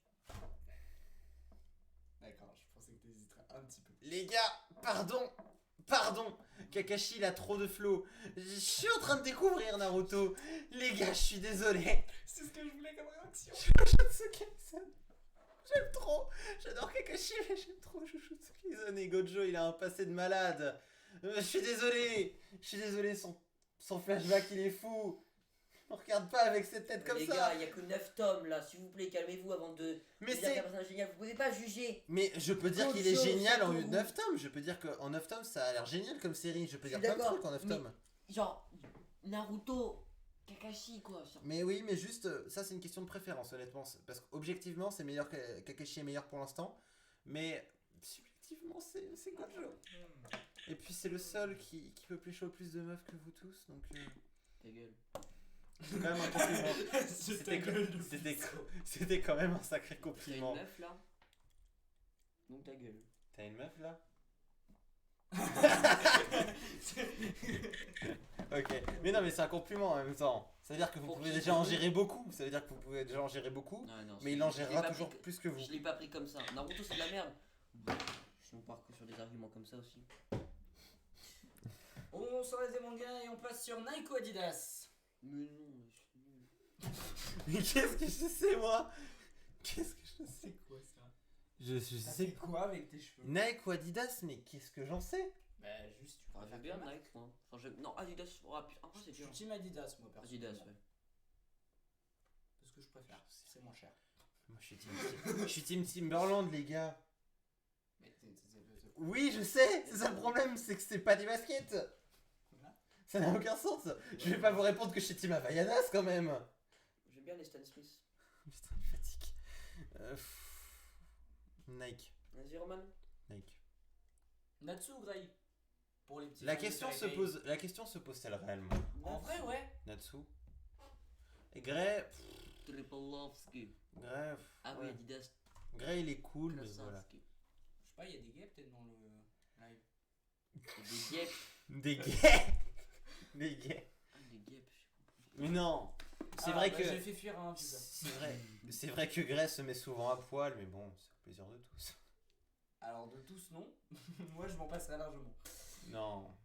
D'accord, je pensais que t'hésiterais un petit peu. Les gars, pardon. Pardon. Kakashi il a trop de flow. Je suis en train de découvrir Naruto. Les gars, je suis désolé. C'est ce que je voulais comme réaction. Jujutsu Kaisen. J'aime trop. J'adore Kakashi, mais j'aime trop Jujutsu Kaisen. Et Gojo, il a un passé de malade. Je suis désolé. Je suis désolé, son flashback il est fou. On regarde pas avec cette tête comme les ça. gars, il y a que 9 tomes là, s'il vous plaît, calmez-vous avant de Mais dire qu'un c'est. personnage génial, vous pouvez pas juger. Mais je peux dire Gojo, qu'il est génial en c'est tout. 9 tomes. Je peux dire qu'en 9 tomes, ça a l'air génial comme série. Je peux Je dire suis plein de d'accord, trucs en 9 mais- tomes. Genre, Naruto, Kakashi quoi. Genre. Mais oui, mais juste, ça c'est une question de préférence, honnêtement. Parce qu'objectivement, c'est meilleur que Kakashi est meilleur pour l'instant. Mais subjectivement, c'est Gojo. Et puis c'est le seul qui peut pécho plus de meufs que vous tous, donc Ta gueule. c'est quand même un compliment. C'était quand même un sacré T'as une compliment. meuf là. Donc ta gueule. T'as une meuf là? Ok, mais non, mais c'est un compliment en même temps. Ça veut dire que vous Pour pouvez qui, déjà en pour gérer beaucoup. Ça veut dire que vous pouvez déjà en gérer beaucoup. Non, non, Mais il en je l'ai gérera pas toujours pris que- plus que vous. Je l'ai pas pris comme ça. Naruto c'est de la merde. Si on part que sur des arguments comme ça aussi. On s'enlève des mangas et on passe sur Nike ou Adidas. Mais non, mais je suis nul. Mais qu'est-ce que je sais moi? Qu'est-ce que je sais? C'est quoi ça? Je Ça sais fait quoi avec tes cheveux? Nike ou Adidas, mais qu'est-ce que j'en sais? Bah juste, tu Enfin, préfères j'aime bien quelle marque? Nike moi. Enfin, non, Adidas. Oh, putain, après c'est Je suis dur. team Adidas moi personnellement. Adidas, ouais. Parce que je préfère, c'est moins cher. Moi je suis team Timberland les gars. Mais Oui je sais, c'est ça le problème, c'est que c'est pas des baskets. Voilà. Ça n'a aucun sens. Je vais pas vous répondre que je suis team Havaianas quand même. J'aime bien les Stan Smith. Putain, il fatigue. Nike. Vas-y, Roman. Nike. Natsu ou Grey? Pour les petits. La fans de question se Taipei. pose, la question se pose-t-elle réellement? En vrai, ouais. Natsu. Et Grey, Tripolovski. Grey, Ah oui, ouais. Adidas. Grey il est cool, mais voilà. Krasinski. Je sais pas, il y a des gays peut-être dans le live. Des guêpes. Des gays. Des gays. Ah, des guêpes, j'ai compris. Mais non. C'est Ah, vrai bah, que. J'ai fait fuir un putain. C'est vrai que Grey se met souvent à poil, mais bon, c'est au plaisir de tous. Alors de tous, non. Moi, je m'en passerai largement. Non.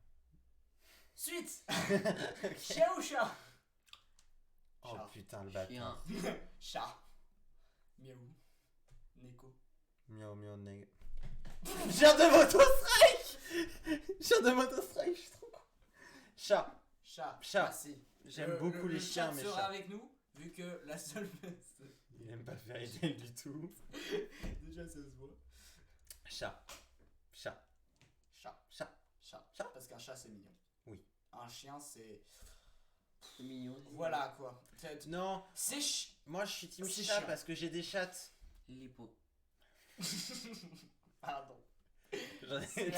Suite. Chien ou chat? Oh Chat. putain, le bâtard. Chien. Chat. Miaou. Neko. Miaou miaou neg. Je viens de moto-strike. Je viens de moto-strike, je suis trop con. Chat. Chat. Chat. Merci. J'aime beaucoup les chiens, chat mais sera chat. avec nous, vu que la seule. Il aime pas faire idée du tout. Déjà, ça se voit. Chat. Chat. Chat. Chat. Chat. Chat. Parce qu'un chat, c'est mignon. Oui. Un chien, c'est. C'est mignon. Voilà quoi. Non, C'est moi je suis team C'est chat chiant. parce que j'ai des chattes. Les pots. Pardon. J'en ai-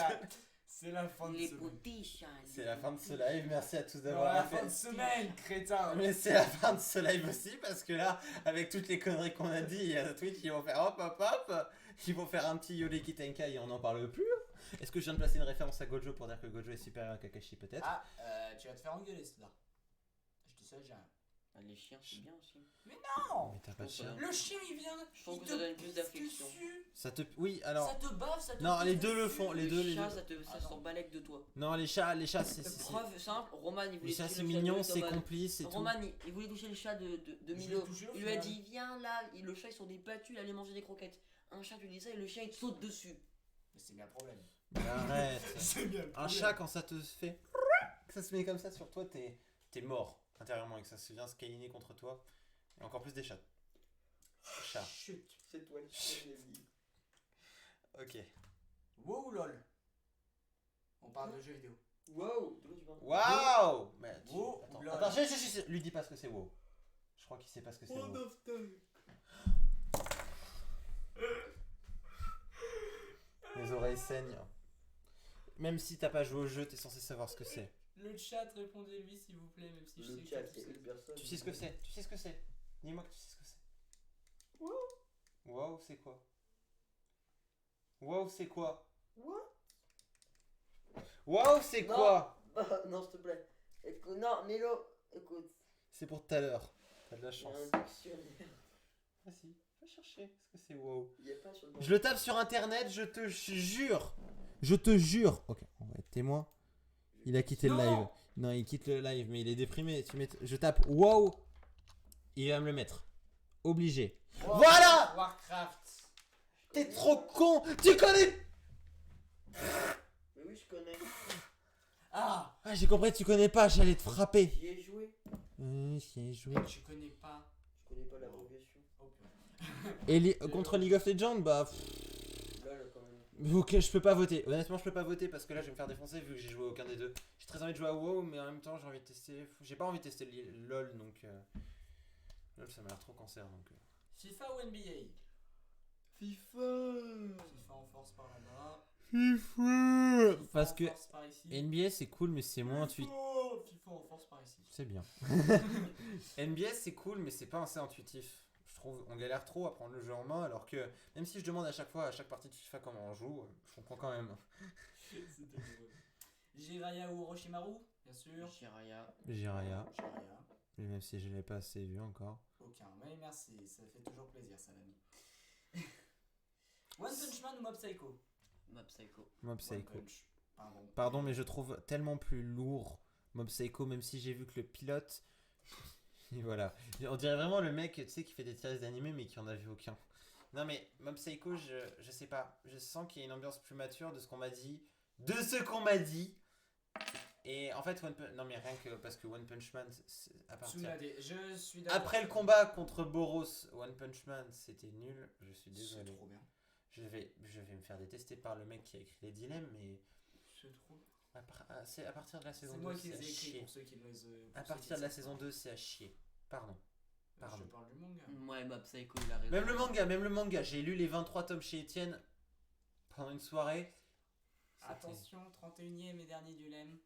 C'est la fin de Les semaine. petits chats. C'est la fin de ce live, merci à tous Non, d'avoir la fait. fin de semaine, crétin. Mais c'est la fin de ce live aussi parce que là, avec toutes les conneries qu'on a dit, il y a Twitch qui vont faire hop hop hop, ils vont faire un petit Yoleki Tenkai et on n'en parle plus. Est-ce que je viens de placer une référence à Gojo pour dire que Gojo est supérieur à Kakashi peut-être? Ah, tu vas te faire engueuler, c'est là. Je dis ça, j'ai rien. Ah, les chiens, c'est bien aussi. Non. Mais t'as pas de pense, chien. Le chien il vient, Je pense il que te ça donne plus pisse d'affection. dessus, Ça te. Oui, alors. ça te bave, ça te Non, pisse les deux le dessus. font. Les Le deux, les chat, deux. ça Ah, s'en balèque de toi. Non, les chats, c'est. Preuve simple, Roman il voulait Les chats, toucher c'est le chat mignon, de c'est Thomas. complice, c'est tout. Roman il voulait toucher le chat de Je l'ai Milo. touché au Il lui a final. dit viens là, le chat ils sont des battus, il allait manger des croquettes. Un chat tu dis ça et le chien il te saute dessus. Mais c'est bien le problème. Mais arrête. C'est bien le Un problème. chat, quand ça te fait. Que ça se met comme ça sur toi, t'es mort intérieurement et que ça se vient se câliner contre toi. Et encore plus des chats. Chat. Chut. C'est toi le chien de vie. Ok. Wow lol. On parle de jeux vidéo. Wow, de quoi tu parles? Waouh. Mais Wow, attends, lol. attends, lui dis pas ce que c'est wow. Je crois qu'il sait pas ce que c'est wow. Les oreilles saignent. Même si t'as pas joué au jeu, t'es censé savoir ce que c'est. Le chat, répondez-lui s'il vous plaît, même si je sais que c'est tout seul. personne. Tu sais ce que c'est? Tu sais ce que c'est? Dis-moi que tu sais ce que c'est. Wow, c'est quoi? Wow, c'est quoi? Wow, c'est Non. quoi? Non, s'il te plaît. Écoute, non, Milo, écoute. C'est pour tout à l'heure. T'as de la Il y chance. a un dictionnaire. Vas-y, va chercher ce que c'est wow. Il y a pas sur le Je le tape sur internet, je te jure. Je te jure. Ok, on va être témoin. Il a quitté le Non. live. Non, il quitte le live, mais il est déprimé. Je tape wow. Il va me le mettre. Obligé. Wow, Voilà. Warcraft. T'es trop con. Tu connais. Mais oui, je connais. Ah, Ah, j'ai compris, tu connais pas. J'allais te frapper. J'y ai joué. J'y ai joué. je connais pas. Je connais pas l'abréviation. Oh, purée. Et contre League of Legends, bah. Là, quand même. Ok, je peux pas voter. Honnêtement, je peux pas voter parce que là, je vais me faire défoncer vu que j'ai joué à aucun des deux. J'ai très envie de jouer à WoW, mais en même temps, j'ai envie de tester. J'ai pas envie de tester LoL, donc. LoL, ça m'a l'air trop cancer, donc. FIFA ou NBA? FIFA. FIFA en force par là-bas. FIFA. FIFA Parce en que force par ici. NBA, c'est cool, mais c'est moins intuitif. FIFA en force par ici. C'est bien. NBA, c'est cool, mais c'est pas assez intuitif. Je trouve, on galère trop à prendre le jeu en main, alors que même si je demande à chaque fois, à chaque partie de FIFA comment on joue, je comprends quand même. C'était drôle. Jiraya ou Orochimaru? Bien sûr. Jiraya. Jiraya, Jiraya. mais même si je l'ai pas assez vu encore. Aucun. Mais merci, ça fait toujours plaisir, Salami. One Punch Man ou Mob Psycho? Mob Psycho. Mob One Psycho. Punch. Pardon. Pardon, mais je trouve tellement plus lourd Mob Psycho, même si j'ai vu que le pilote. Et voilà. On dirait vraiment le mec, tu sais, qui fait des tiers d'animé, mais qui en a vu aucun. Non, mais Mob Psycho, je sais pas. Je sens qu'il y a une ambiance plus mature de ce qu'on m'a dit. De ce qu'on m'a dit! Et en fait, non, mais rien que parce que One Punch Man, à partir. Tsunade, je suis d'accord. Après le combat contre Boros, One Punch Man, c'était nul. Je suis C'est désolé. trop bien. Je vais me faire détester par le mec qui a écrit les dilemmes, mais. C'est trop bien. C'est à partir de la saison C'est 2, moi qui c'est à les ai écrits chier. pour ceux qui les. À partir de la saison 2, c'est à chier. Pardon. Pardon. Je parle du manga. Ouais, Mob Psycho, il a raison. Même le manga. J'ai lu les 23 tomes chez Étienne pendant une soirée. C'était- Attention, 31ème et dernier du LEM.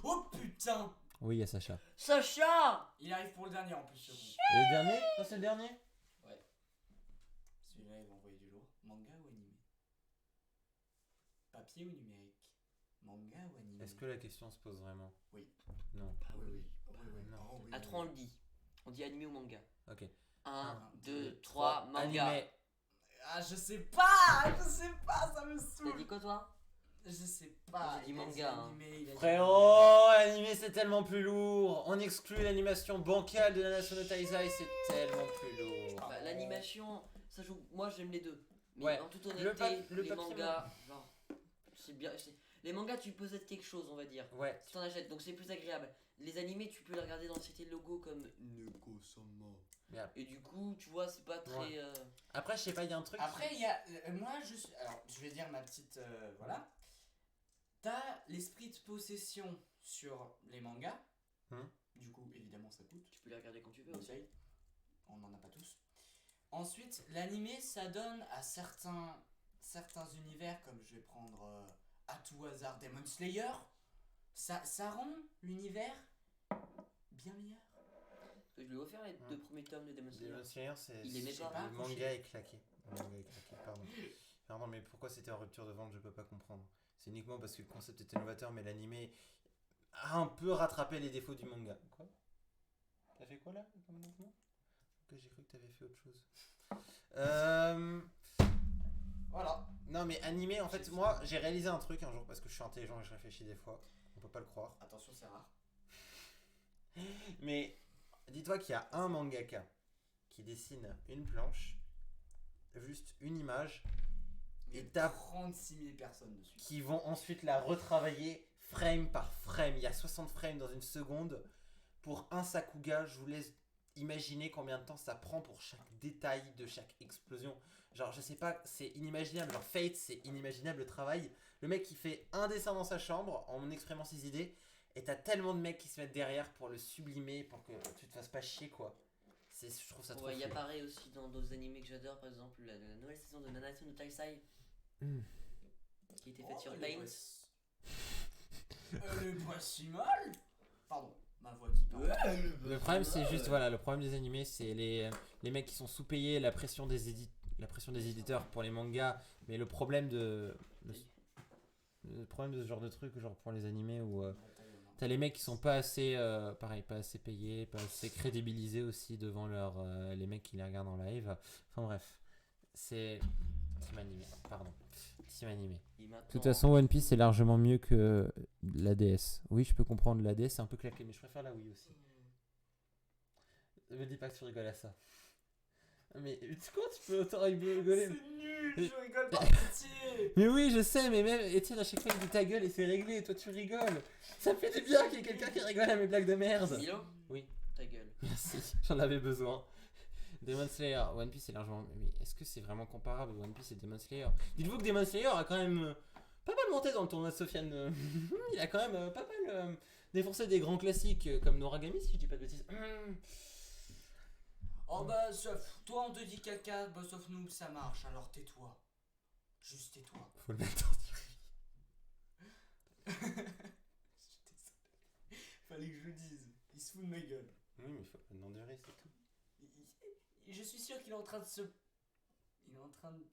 Oh putain! Oui, il y a Sacha. Sacha! Il arrive pour le dernier en plus, ce con. Et le dernier? Ça, c'est le dernier? Celui-là, il va envoyer du lourd. Manga ou animé? Papier ou numérique? Manga ou animé? Est-ce que la question se pose vraiment? Oui. Non. Ah oui, oui. Oui, oui. Non. Oh, oui, À oui, 3, on oui. le dit. On dit animé ou manga. Ok. 1, 2, 2, 3, manga. Animé. Ah, je sais pas! Je sais pas, ça me T'as saoule! dit quoi, toi? Je sais pas. J'ai dit il a manga, hein. animé, il a dit Frérot, animé c'est tellement plus lourd. On exclut l'animation bancale de Nanatsu no Taizai, c'est tellement plus lourd. Bah, l'animation, ça joue. Moi, j'aime les deux. Mais Ouais. en toute Le honnêteté, le les papier, mangas, genre, c'est bien. Les mangas, tu possèdes quelque chose, on va dire. Ouais. Si t'en achètes, donc c'est plus agréable. Les animés, tu peux les regarder dans le style logo comme Neko-sama. Merde. Et du coup, tu vois, c'est pas très. Après, je sais pas, il y a un truc. Après, il y a. Moi, alors, je vais dire ma petite. Voilà. T'as l'esprit de possession sur les mangas. Du coup, évidemment, ça coûte. Tu peux les regarder quand tu veux aussi. Essaye. On n'en a pas tous. Ensuite, l'animé, ça donne à certains univers, comme je vais prendre à tout hasard Demon Slayer, ça rend l'univers bien meilleur. Parce que je lui ai offert les 2 premiers tomes de Demon Slayer. Demon Slayer, c'est. Il aimait je sais pas. Le manga est claqué. Le manga est claqué, pardon. Pardon, mais pourquoi c'était en rupture de vente, je peux pas comprendre. C'est uniquement parce que le concept était novateur, mais l'animé a un peu rattrapé les défauts du manga. Quoi? T'as fait quoi là comme mouvement? Pourquoi j'ai cru que t'avais fait autre chose Voilà. Non mais animé, en fait, moi j'ai réalisé un truc un jour parce que je suis intelligent et je réfléchis des fois. On peut pas le croire. Attention, c'est rare. Mais dis-toi qu'il y a un mangaka qui dessine une planche, juste une image, Et et t'as 36 000 personnes dessus. qui vont ensuite la retravailler frame par frame. Il y a 60 frames dans une seconde. Pour un Sakuga, je vous laisse imaginer combien de temps ça prend pour chaque détail de chaque explosion. Genre, je sais pas, c'est inimaginable. Genre, Fate, c'est inimaginable le travail. Le mec qui fait un dessin dans sa chambre en exprimant ses idées, et t'as tellement de mecs qui se mettent derrière pour le sublimer, pour que tu te fasses pas chier, quoi. Je trouve ça trop Ouais, il y a fou. pareil aussi dans d'autres animés que j'adore, par exemple la nouvelle saison de Nanatsu no Taisai qui a été faite sur Paint. Elle est pas si mal. Pardon, ma voix qui parle. Le problème, c'est juste, voilà, le problème des animés, c'est les mecs qui sont sous-payés, la pression des éditeurs pour les mangas, mais le problème de ce genre de truc, genre pour les animés où t'as les mecs qui sont pas assez, pas assez payés, pas assez crédibilisés aussi devant les mecs qui les regardent en live. Enfin bref, c'est Team Animé, pardon. Team Animé. De toute façon, One Piece c'est largement mieux que la DS. Oui, je peux comprendre, la DS c'est un peu claqué, mais je préfère la Wii aussi. Me dis pas que tu rigoles à ça. Mais comment tu peux autant rigoler? C'est nul, je rigole pas, pitié. Mais oui, je sais, mais même Étienne à chaque fois il dit ta gueule et c'est réglé, et toi tu rigoles. Ça me fait du bien qu'il y ait quelqu'un qui rigole à mes blagues de merde. Milo, Oui. ta gueule. Merci, j'en avais besoin. Demon Slayer, One Piece est largement. Mais est-ce que c'est vraiment comparable One Piece et Demon Slayer? Dites-vous que Demon Slayer a quand même pas mal monté dans le tournoi de Sofiane. Il a quand même pas mal défoncé des grands classiques comme Noragami, si je dis pas de bêtises. Oh bah, sauf toi on te dit caca, Boss of Noob ça marche, alors tais-toi. Juste tais-toi. Faut le mettre en Je suis désolé. Fallait que je le dise. Il se fout de ma gueule. Oui, mais faut pas l'endurer, c'est tout. Je suis sûr qu'il est en train de se. Il est en train de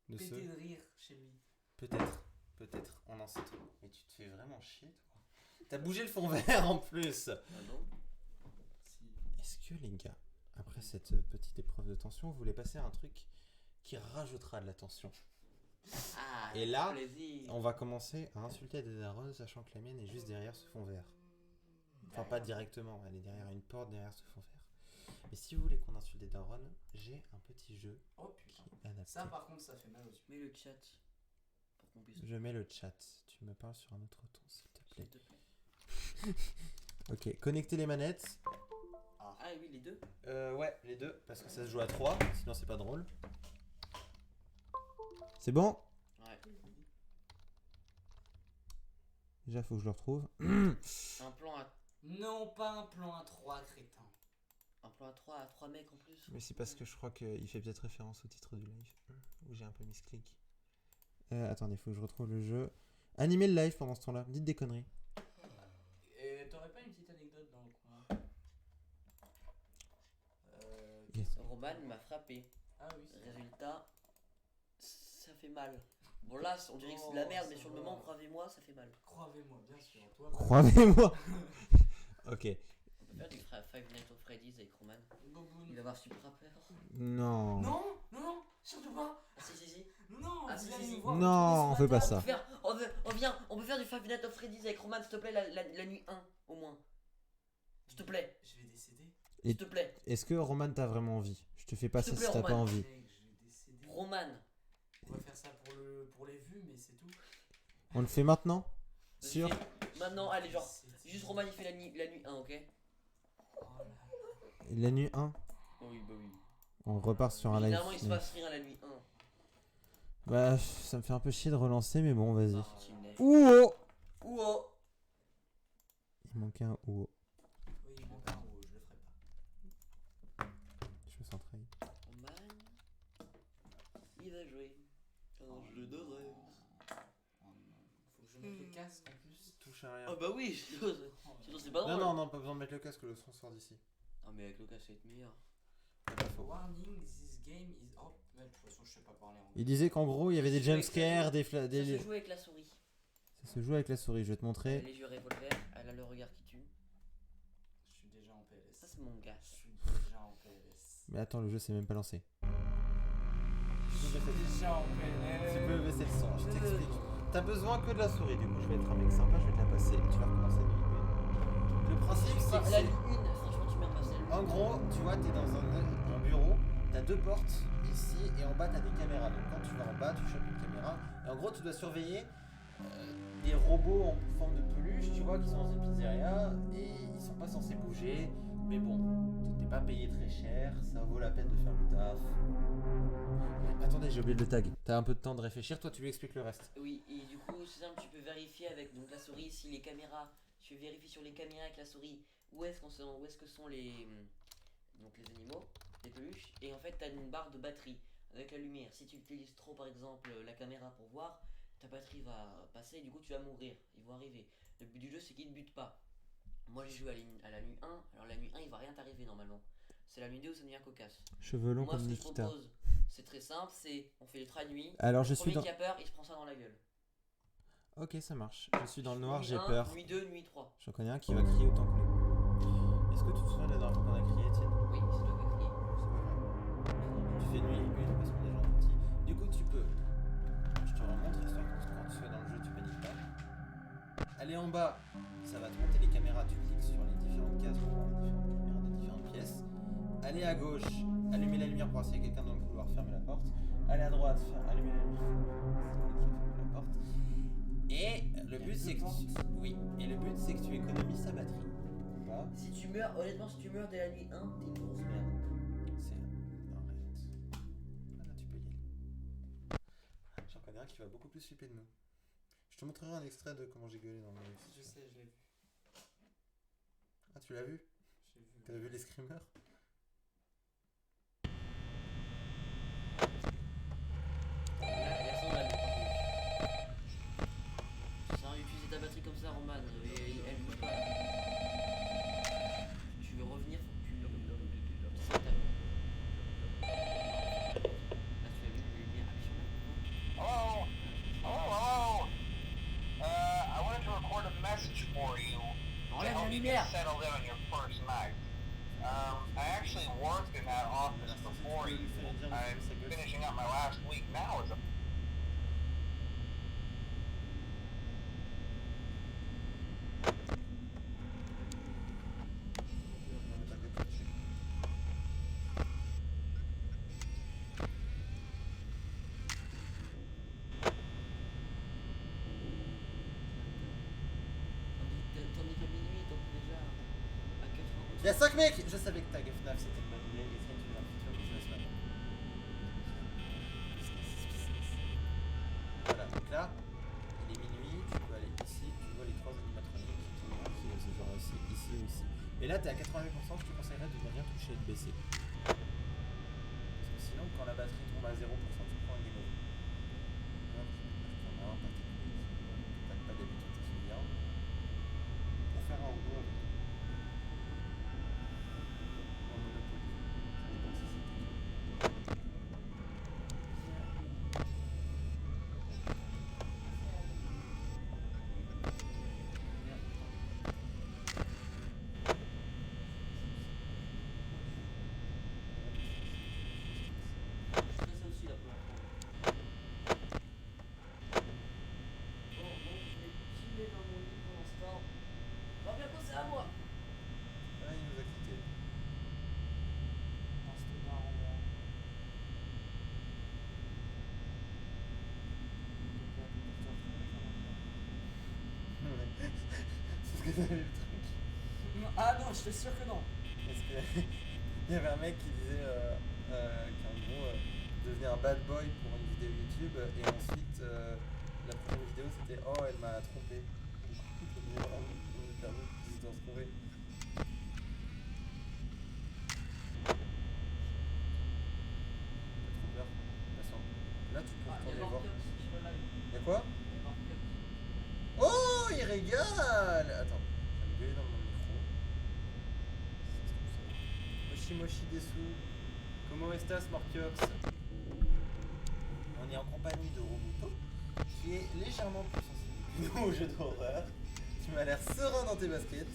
De ce. péter de rire chez lui. Peut-être, on en sait trop. Mais tu te fais vraiment chier, toi. T'as bougé le fond vert en plus. Ah non. Si. Est-ce que les gars, après cette petite épreuve de tension, vous voulez passer à un truc qui rajoutera de la tension? Ah, Et là, plaisir. on va commencer à insulter des darons, sachant que la mienne est juste derrière ce fond vert. Enfin, pas directement, elle est derrière une porte, derrière ce fond vert. Mais si vous voulez qu'on insulte des darons, j'ai un petit jeu Oh putain. qui est adapté. Ça par contre ça fait mal aux yeux. Mets le chat pour qu'on puisse. Je mets le chat. Tu me parles sur un autre ton, s'il te plaît. S'il te plaît. Ok, connectez les manettes. Ah oui, les deux. Ouais, les deux, parce que ça se joue à 3, sinon c'est pas drôle. C'est bon? Ouais. Déjà, faut que je le retrouve. Un plan à Non, pas un plan à 3, crétin. un plan à 3 mecs en plus. Mais c'est parce que je crois qu'il fait peut-être référence au titre du live. Où j'ai un peu misclick. Attendez, faut que je retrouve le jeu. Animez le live pendant ce temps-là. Dites des conneries. Et t'aurais pas une petite anecdote dans le coin? Roman m'a frappé. Ah oui. Résultat, ça fait mal. Bon là, on dirait que c'est de la merde, mais sur le moment, croyez-moi, ça fait mal. Croyez-moi, bien sûr. Toi, Croyez-moi. Ok. On peut faire du Five Nights at Freddy's avec Roman. Boboun. Il va avoir super peur. Non. Non, surtout pas. Ah si. Non, Ah, vous si, allez si, me si. voir Non, retourner on sur fait la pas table. ça. On peut faire du Five Nights at Freddy's avec Roman, s'il te plaît, la nuit 1 au moins. S'il te plaît, Je vais décéder. Et s'il te plaît. est-ce que Roman t'as vraiment envie? Je te fais pas S'il ça te si plaît, t'as pas Roman. envie. Mec, je vais décéder. Roman. On va faire ça pour les vues, mais c'est tout. On le fait maintenant? Vas-y, Sûr? fais- Maintenant, allez, genre, C'est- juste Roman il fait la nuit 1, ok? Oh là là. La nuit 1, Oui, bah oui. on repart sur un live. Généralement, il se passe rien la nuit 1. Bah, ça me fait un peu chier de relancer, mais bon, vas-y. Team Nef. Ouh! Ouh. Il manquait un ouh. Oui, il manque un haut, je le ferai pas. Je me sens trahi. Roman, il va jouer un jeu de rêve. Oh non. Faut que je mette le casque en plus. Touche à rien. Ah bah oui, sinon c'est pas drôle. Non, pas besoin de mettre le casque, le son sort d'ici. Ah mais avec le cas ça va être meilleur. Pas faux. Warning, this game is. Oh, mais de toute façon, je sais pas parler anglais. Il disait qu'en gros, il y avait des jumpscares, des Ça des... se joue avec la souris. Ça se joue avec la souris, je vais te montrer. Les yeux revolver, elle a le regard qui tue. Je suis déjà en Ça PLS. c'est mon gars. Je suis déjà en PLS. Mais attends, le jeu s'est même pas lancé. Je suis déjà en PLS. Tu peux baisser le son, je t'explique. T'as besoin que de la souris, du coup je vais être un mec sympa, je vais te la passer et tu vas recommencer nuit 1. Le principe c'est que La c'est... nuit 1, franchement, tu m'as passé le En gros, tu vois, t'es dans un bureau, t'as 2 portes ici et en bas t'as des caméras. Donc quand tu vas en bas, tu chopes une caméra. Et en gros, tu dois surveiller des robots en forme de peluche, tu vois, qui sont dans une pizzeria et ils sont pas censés bouger. Mais bon, t'es pas payé très cher, ça vaut la peine de faire le taf. Attendez, j'ai oublié le tag. T'as un peu de temps de réfléchir, toi tu lui expliques le reste. Oui, et du coup, c'est simple, tu peux vérifier avec donc, la souris si les caméras. Tu vérifies sur les caméras avec la souris où est-ce que sont les animaux, les peluches. Et en fait, tu as une barre de batterie avec la lumière. Si tu utilises trop, par exemple, la caméra pour voir, ta batterie va passer et du coup, tu vas mourir. Ils vont arriver. Le but du jeu, c'est qu'ils ne butent pas. Moi, j'ai joué à la nuit 1. Alors, la nuit 1, il va rien t'arriver normalement. C'est la nuit 2 où ça devient cocasse. Cheveux longs Moi, comme ce que je Nikita. propose, c'est très simple, c'est on fait les 3 nuits. Alors je Le suis premier dans... qui a peur, il se prend ça dans la gueule. Ok, ça marche. Je suis dans le noir, Nuit j'ai 1, peur. Nuit 2, nuit 3. J'en connais un qui va crier autant que nous. Est-ce que tu te souviens de la dernière fois qu'on a crié, Étienne? Oui, c'est toi qui as crié. C'est pas vrai. Tu fais nuit 1 parce qu'on est gentil. Du coup, tu peux. Je te remontre histoire que quand tu sois dans le jeu, tu paniques pas. Aller en bas, ça va te monter les caméras. Tu cliques sur les différentes cases pour voir les différentes caméras des différentes pièces. Aller à gauche, allumer la lumière pour voir s'il y a quelqu'un dans le couloir, fermer la porte. Aller à droite, allumer la lumière, fermer la porte. Et le but c'est que oui, et le but c'est que tu économises sa batterie. Voilà. Si tu meurs, honnêtement, si tu meurs dès la nuit 1, t'es une grosse merde. C'est arrête. Ah là tu peux y aller. J'en connais un qui va beaucoup plus flipper de nous. Je te montrerai un extrait de comment j'ai gueulé dans le live. Je sais, je l'ai vu. Ah tu l'as vu? J'ai vu. T'as vu les screamers? Là, il y a son ami. Ça va utiliser ta batterie comme ça, Roman. Et elle bouge pas. Tu veux revenir, faut que tu descends ta. Là, tu as vu les lumières. Appuie sur la. Hello? Hello? I wanted to record a message for you to Enlève la help you lumière. get settled in on your first night. I actually worked in that office before you. I'm finishing up my last week now as a... Tandis que minuit, donc déjà à 80. Il y a 5 mecs! Je savais que Tag FNAF c'était une bonne idée. Et tu vas futur business man. Voilà, donc là, il est minuit, tu peux aller ici, tu vois les 3 animatroniques qui c'est genre ici ou ici. Et là, t'es à 88%, je te conseillerais de ne rien toucher et de baisser. Parce que sinon, quand la batterie tombe à 0%, tu prends un game over. Hop, je prends un, pas technique, t'as pas d'habitude qui vient. Pour faire un robot avec. En Monopoly. Ça dépend si c'est technique. Ça, c'est aussi la première fois. Bon, je vais chiller dans mon lit pour l'instant. Va bien c'est à moi. Ah, il nous a quittés. Non, c'était pas un roman. C'est ce que t'avais vu le truc. Ah non, je suis sûr que non. Parce que il y avait un mec qui disait qu'en gros devenir un bad boy pour une vidéo YouTube et ensuite la prochaine vidéo c'était oh elle m'a trompé. On est perdu, ils doivent se trouver. T'as trop peur. Attention. Là tu peux Ah, il y retourner a voir. Mark Hux sur le live. Y'a quoi? Il y a Mark Hux. Oh il régale. Attends, ça me gueuler dans mon micro. Moshi Moshi Desu. Como estas Morkiox? On est en compagnie de Robuto, qui est légèrement plus sensible que nous au jeu d'horreur. Tu m'as l'air serein dans tes baskets.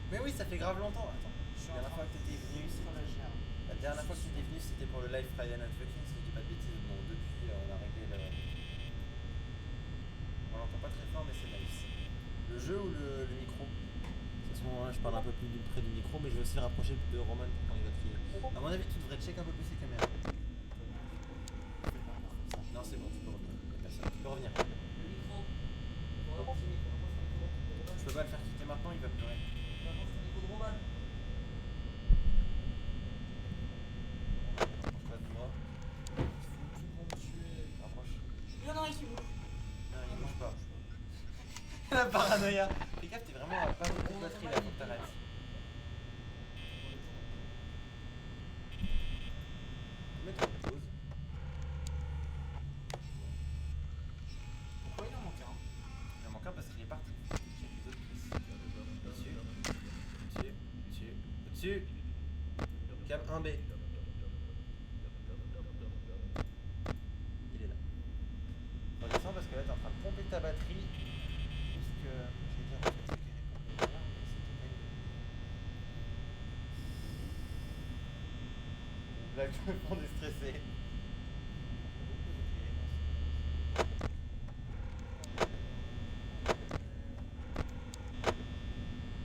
Mais oui, ça fait grave longtemps. Attends, Je suis la en dernière train fois que t'étais venu, sur la GR. la dernière fois que t'étais venu, c'était pour le live Friday Night Fucking, si je dis pas de bêtises. Bon, depuis, on a réglé le. On l'entend pas très fort, mais c'est nice. Le jeu ou le micro? À ce moment-là, je parle un peu plus près du micro, mais je vais aussi le rapprocher de Roman pour quand il va crier. À mon avis, tu devrais check un peu plus les caméras. Non, c'est bon, tu peux revenir. Y a personne. Tu peux revenir. Le micro. Faut rapprocher le micro. Je peux pas le faire quitter maintenant, il va pleurer. Rapproche le micro de Roman. Rapproche pas de moi. Rapproche. Il y en a un qui bouge. Non, il bouge pas. La paranoïa. Fais gaffe, t'es vraiment à pas beaucoup de batterie là, faut que t'arrêtes. Mettre en pause. Pourquoi il en manque un? Il en manque un parce qu'il est parti. Check les autres pistes. Au-dessus. Au-dessus. Au-dessus. Au-dessus. Cam 1B. Il est là. Redescends parce que là t'es en train de pomper ta batterie. Puisque j'ai dit parce que c'est qu'il répond bien, mais c'était pas une blague de fond déstressé.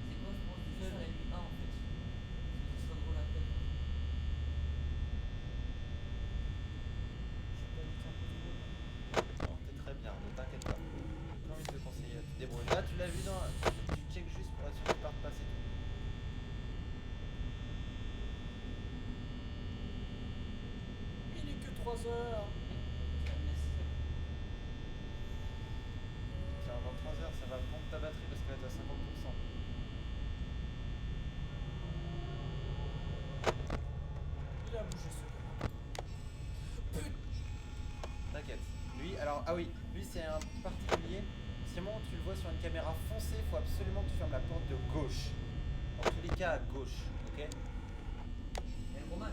C'est quoi, je pense, du jeu, j'en ai mis un en fait. Ce sera drôle après. Non, t'es très bien, ne t'inquiète pas. J'ai envie de te conseiller à te débrouiller. Là, tu l'as vu dans. Tu check juste pour être sûr que tu partes pas, c'est tout. Il est que 3 heures. Tiens, dans 3 heures, ça va prendre ta batterie parce qu'elle est à 50%. Il a bougé ce connard. T'inquiète. Lui, alors, ah oui, lui c'est un particulier. Si à un moment tu le vois sur une caméra foncée, il faut absolument que tu fermes la porte de gauche. Dans tous les cas, à gauche, ok? Eh, Roman. Roman.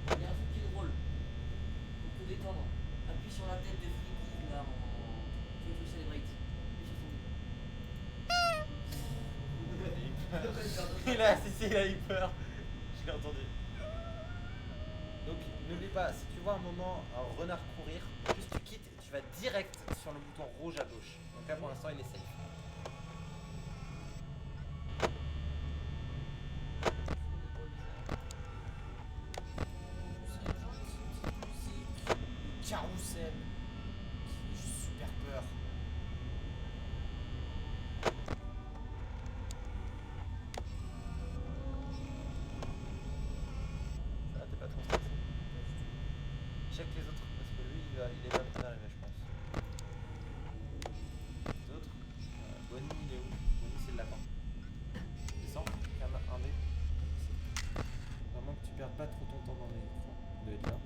Il y a un truc qui est drôle. Pour te détendre. Appuie sur la tête de Freaky là en. Tu veux celebrate. Appuie sur son Il a assisté, il a eu peur. Je l'ai entendu. Donc n'oublie pas, si tu vois un moment un renard courir, juste tu quittes et tu vas direct sur le bouton rouge à gauche. Donc là pour l'instant il est safe. C'est une gentille petite musique. Carrousel. Qui fait juste super peur. Ça va, t'es pas trop stressé. Check les autres, parce que lui il est pas prêt d'arriver je pense. Les autres, Bonnie il est où? Bonnie c'est le lapin. Descends, cam 1B. Vraiment que tu perdes pas trop ton temps dans l'écran. Il doit être là.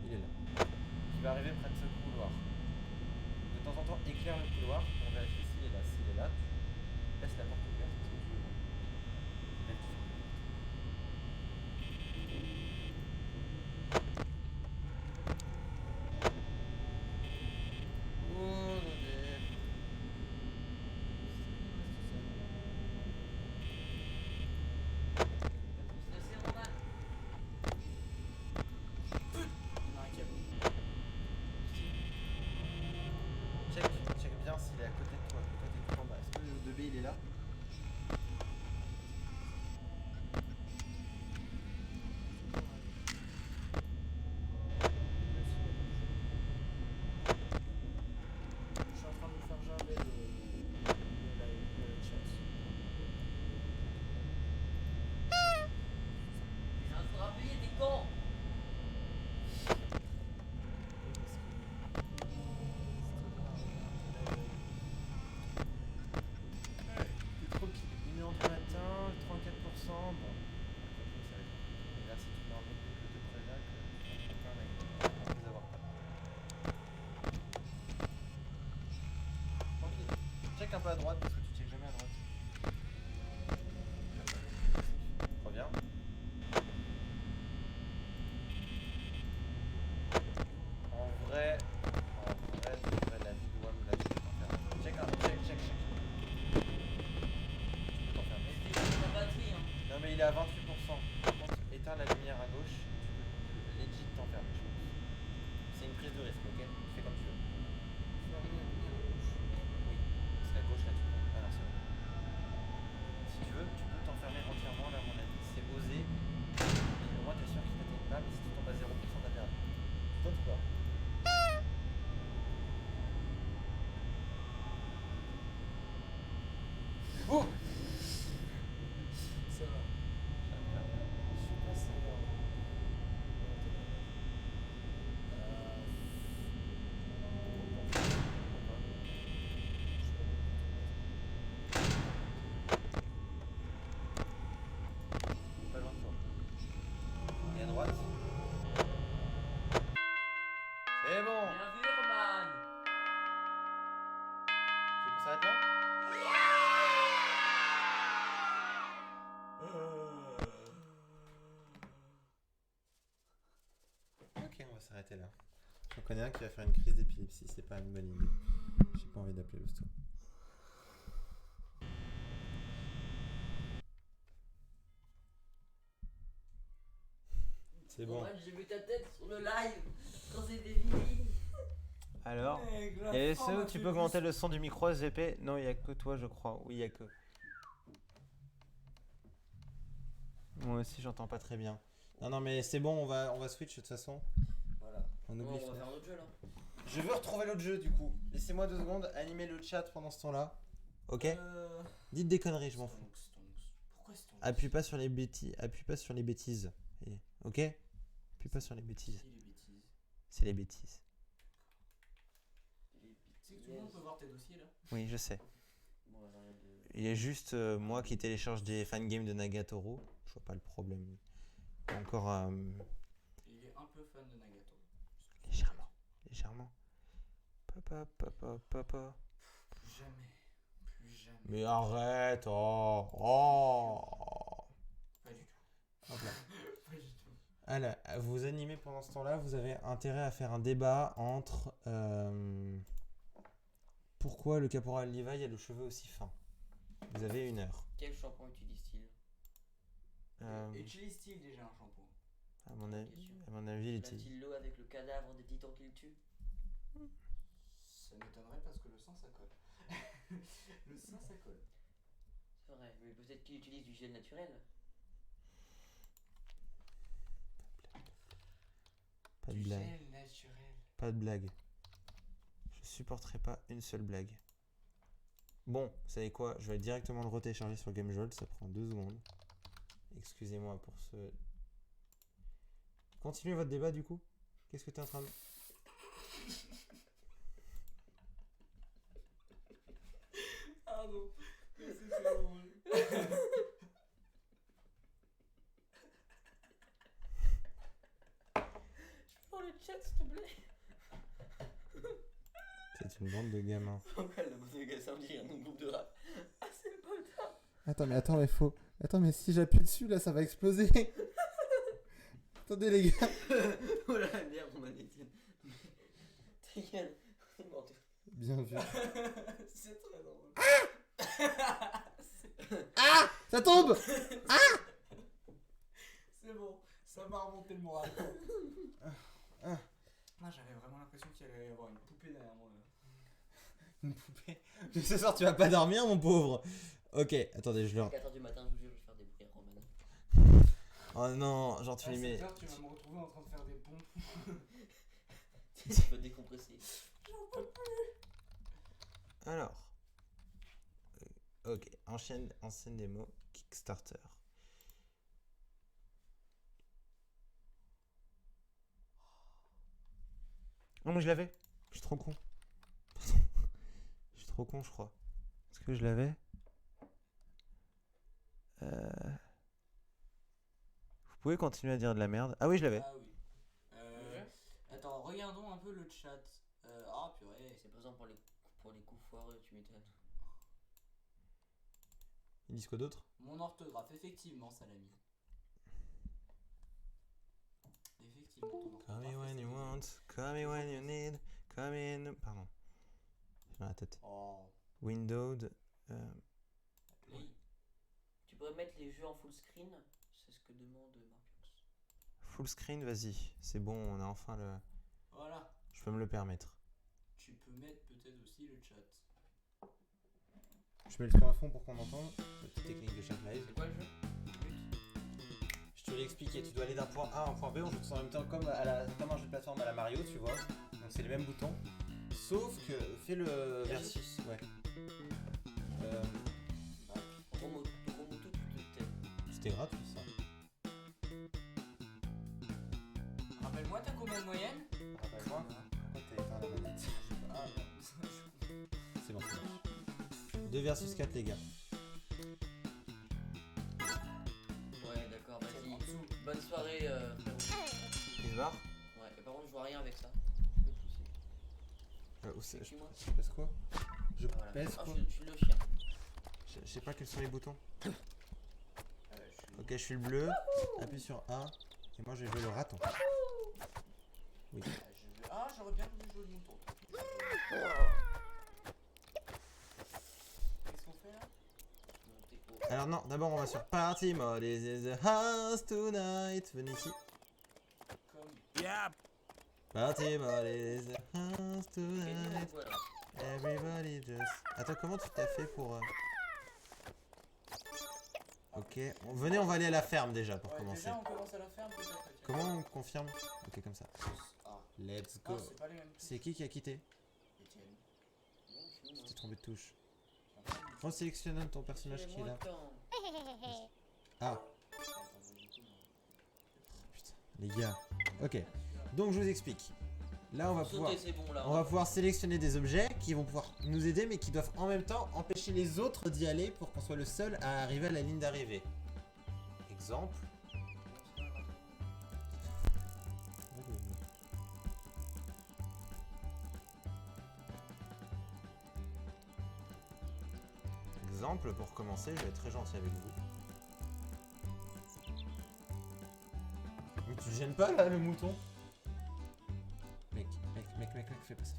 Il est là. Il va arriver près de ce couloir. De temps en temps éclaire le couloir pour vérifier s'il est là. S'il est là, tu laisses la porte ouverte parce que tu veux voir. Et là, tu fermes la porte. à 28%. Par contre, éteins la lumière à gauche, tu peux legit t'enfermer, je pense. C'est une prise de risque, ok? Tu fais comme tu veux. Oui, parce qu'à gauche là tu peux. Ah non, c'est bon. Si tu veux, tu peux t'enfermer entièrement là, à mon avis. C'est osé. Mais au moins t'es sûr qu'il t'atteigne pas, mais si tu tombes à 0%, t'as perdu. Toi ou pas? Oh! Ça va. Ça va faire bien. Je suis passé. Pas loin de toi. Et à droite. C'est bon! Bien vu, Roman. Tu veux qu'on s'arrête là? Ok, on va s'arrêter là. J'en connais un qui va faire une crise d'épilepsie, c'est pas une bonne idée. J'ai pas envie d'appeler l'hosto. C'est bon. Roman, j'ai vu ta tête sur le live quand c'était fini. Alors, et ce où tu peux augmenter le son du micro SVP? Non, il y a que toi, je crois. Oui, il y a que. Moi aussi, j'entends pas très bien. Non, non, mais c'est bon, on va switch de toute façon. Voilà. On Bon, oublie. on va faire un autre jeu là. Je veux retrouver l'autre jeu du coup. Laissez-moi 2 secondes, animer le chat pendant ce temps-là. Ok? Dites des conneries, je m'en fous. Pourquoi Stonks? Appuie pas sur les bêtises. Appuie pas sur les bêtises. Ok? Appuie pas sur les bêtises. C'est les bêtises. C'est les bêtises. Tu sais que tout le monde peut voir tes dossiers là? Oui, je sais. Bon, on va rien de... Il y a juste moi qui télécharge des fangames de Nagatoro. Je vois pas le problème. Encore Il est un peu fan de Nagato. légèrement. Légèrement. Papa, papa, papa. Plus jamais. Plus jamais. Mais arrête. Oh. Oh. Pas du tout. Hop là. Pas du tout. Alors, vous animez pendant ce temps-là, vous avez intérêt à faire un débat entre pourquoi le caporal Levi a le cheveu aussi fin. Vous avez 1 heure. Quel shampoing utilise-t-il? Utilise-t-il déjà un shampoing? À mon avis, Question. à mon avis, il utilise. L'a-t-il l'eau avec le cadavre des titans qu'il tue? Ça m'étonnerait parce que le sang ça colle. Le sang ça colle. C'est vrai, mais peut-être qu'il utilise du gel naturel. Pas de Du blague. gel naturel. Pas de blague. Je supporterai pas une seule blague. Bon, vous savez quoi? Je vais directement le retélécharger sur GameJolt, ça prend 2 secondes. Excusez-moi pour ce. Continuez votre débat du coup. Qu'est-ce que tu es en train de. Pardon. Mais c'est très drôle. Dans le chat, s'il te plaît. C'est une bande de gamins. Pourquoi la bande de gars, ça me dit un nom de groupe de rap? Ah, c'est le bâtard. Attends, mais faut. Attends, mais si j'appuie dessus, là, ça va exploser. Attendez, les gars. Oh la merde, on m'a Etienne. Ta gueule. Bon, Bien vu. C'est très drôle. Ça tombe. C'est bon, ça m'a remonté le moral. Ah, j'avais vraiment l'impression qu'il allait y avoir une poupée derrière moi. Là. Une poupée. Ce soir, tu vas pas dormir, mon pauvre. Ok, attendez, je le. 4h du matin, je vous jure, je vais faire des bruits Roman. Oh non, genre tu À les mets. 7h, tu vas me retrouver en train de faire des pompes. Tu peux décompresser. Alors. Ok, enchaîne démo Kickstarter. Oh, mais je l'avais. Je suis trop con. Pardon. Je suis trop con, je crois. Est-ce que je l'avais? Vous pouvez continuer à dire de la merde. Ah oui, je l'avais. Ah oui. Attends, regardons un peu le chat. Ah purée. C'est présent pour les coups foireux, tu m'étonnes. Ils disent quoi d'autre? Mon orthographe, effectivement, Salami. Effectivement, ton orthographe. Call me when est you Salami. want, call me when you need, call me in. Pardon. J'ai dans la tête. Oh. Windows. Play. Tu peux pourrais mettre les jeux en full screen, c'est ce que demande Marpiox. Full screen, vas-y. C'est bon, on a enfin le. Voilà. Je peux me le permettre. Tu peux mettre peut-être aussi le chat. Je mets le son à fond pour qu'on entende. Petite technique de chat live. C'est quoi le jeu? Je te l'ai expliqué, tu dois aller d'un point A à un point B en jouant en même temps comme un jeu de plateforme à la Mario, tu vois. Donc c'est les mêmes boutons. Sauf que fais le versus. Ouais. Romoto, C'était gratuit ça. Rappelle-moi, t'as combien de moyenne? Rappelle-moi. Pourquoi t'as éteint la manette? Ah merde. C'est bon, c'est bon. 2 versus 4 les gars. Ouais, d'accord, En vas-y. dessous. Bonne soirée, frérot. Isbar Ouais, et par contre, je vois rien avec ça. C'est qui, moi? Je pèse quoi? Je Voilà. pèse Ah, quoi? je suis le chien. Je sais pas quels sont les boutons. Je suis- Ok, je suis le bleu. Appuie sur A. Et moi je vais jouer le raton. Oui. Ah, j'aurais bien voulu jouer le mouton. Qu'est-ce qu'on fait là? Monter haut. Alors non, d'abord on va sur Party Mode. Is the house tonight? Venez ici. Comme. Party Mode is the house Et nous, tonight. voilà. Everybody just. Attends, comment tu t'as fait pour. Ok, venez, on va aller à la ferme déjà pour Ouais, commencer. déjà, on commence à la ferme peut-être. ok. Comment on confirme? Ok, comme ça. Ah. Let's go. Non, c'est pas les mêmes. C'est qui a quitté? Etienne. Bon, c'est nous, Tu hein. t'es trompé de touche. Resélectionne ton personnage qui est là. Attends. Ah, putain, les gars. Ok, donc je vous explique. Là, on va pouvoir. Sauter, c'est bon là. On va pouvoir sélectionner des objets qui vont pouvoir nous aider mais qui doivent en même temps empêcher les autres d'y aller pour qu'on soit le seul à arriver à la ligne d'arrivée. Exemple. Exemple, pour commencer, je vais être très gentil avec vous. Mais tu gênes pas là le mouton? Mec, fais pas ça, fais pas ça.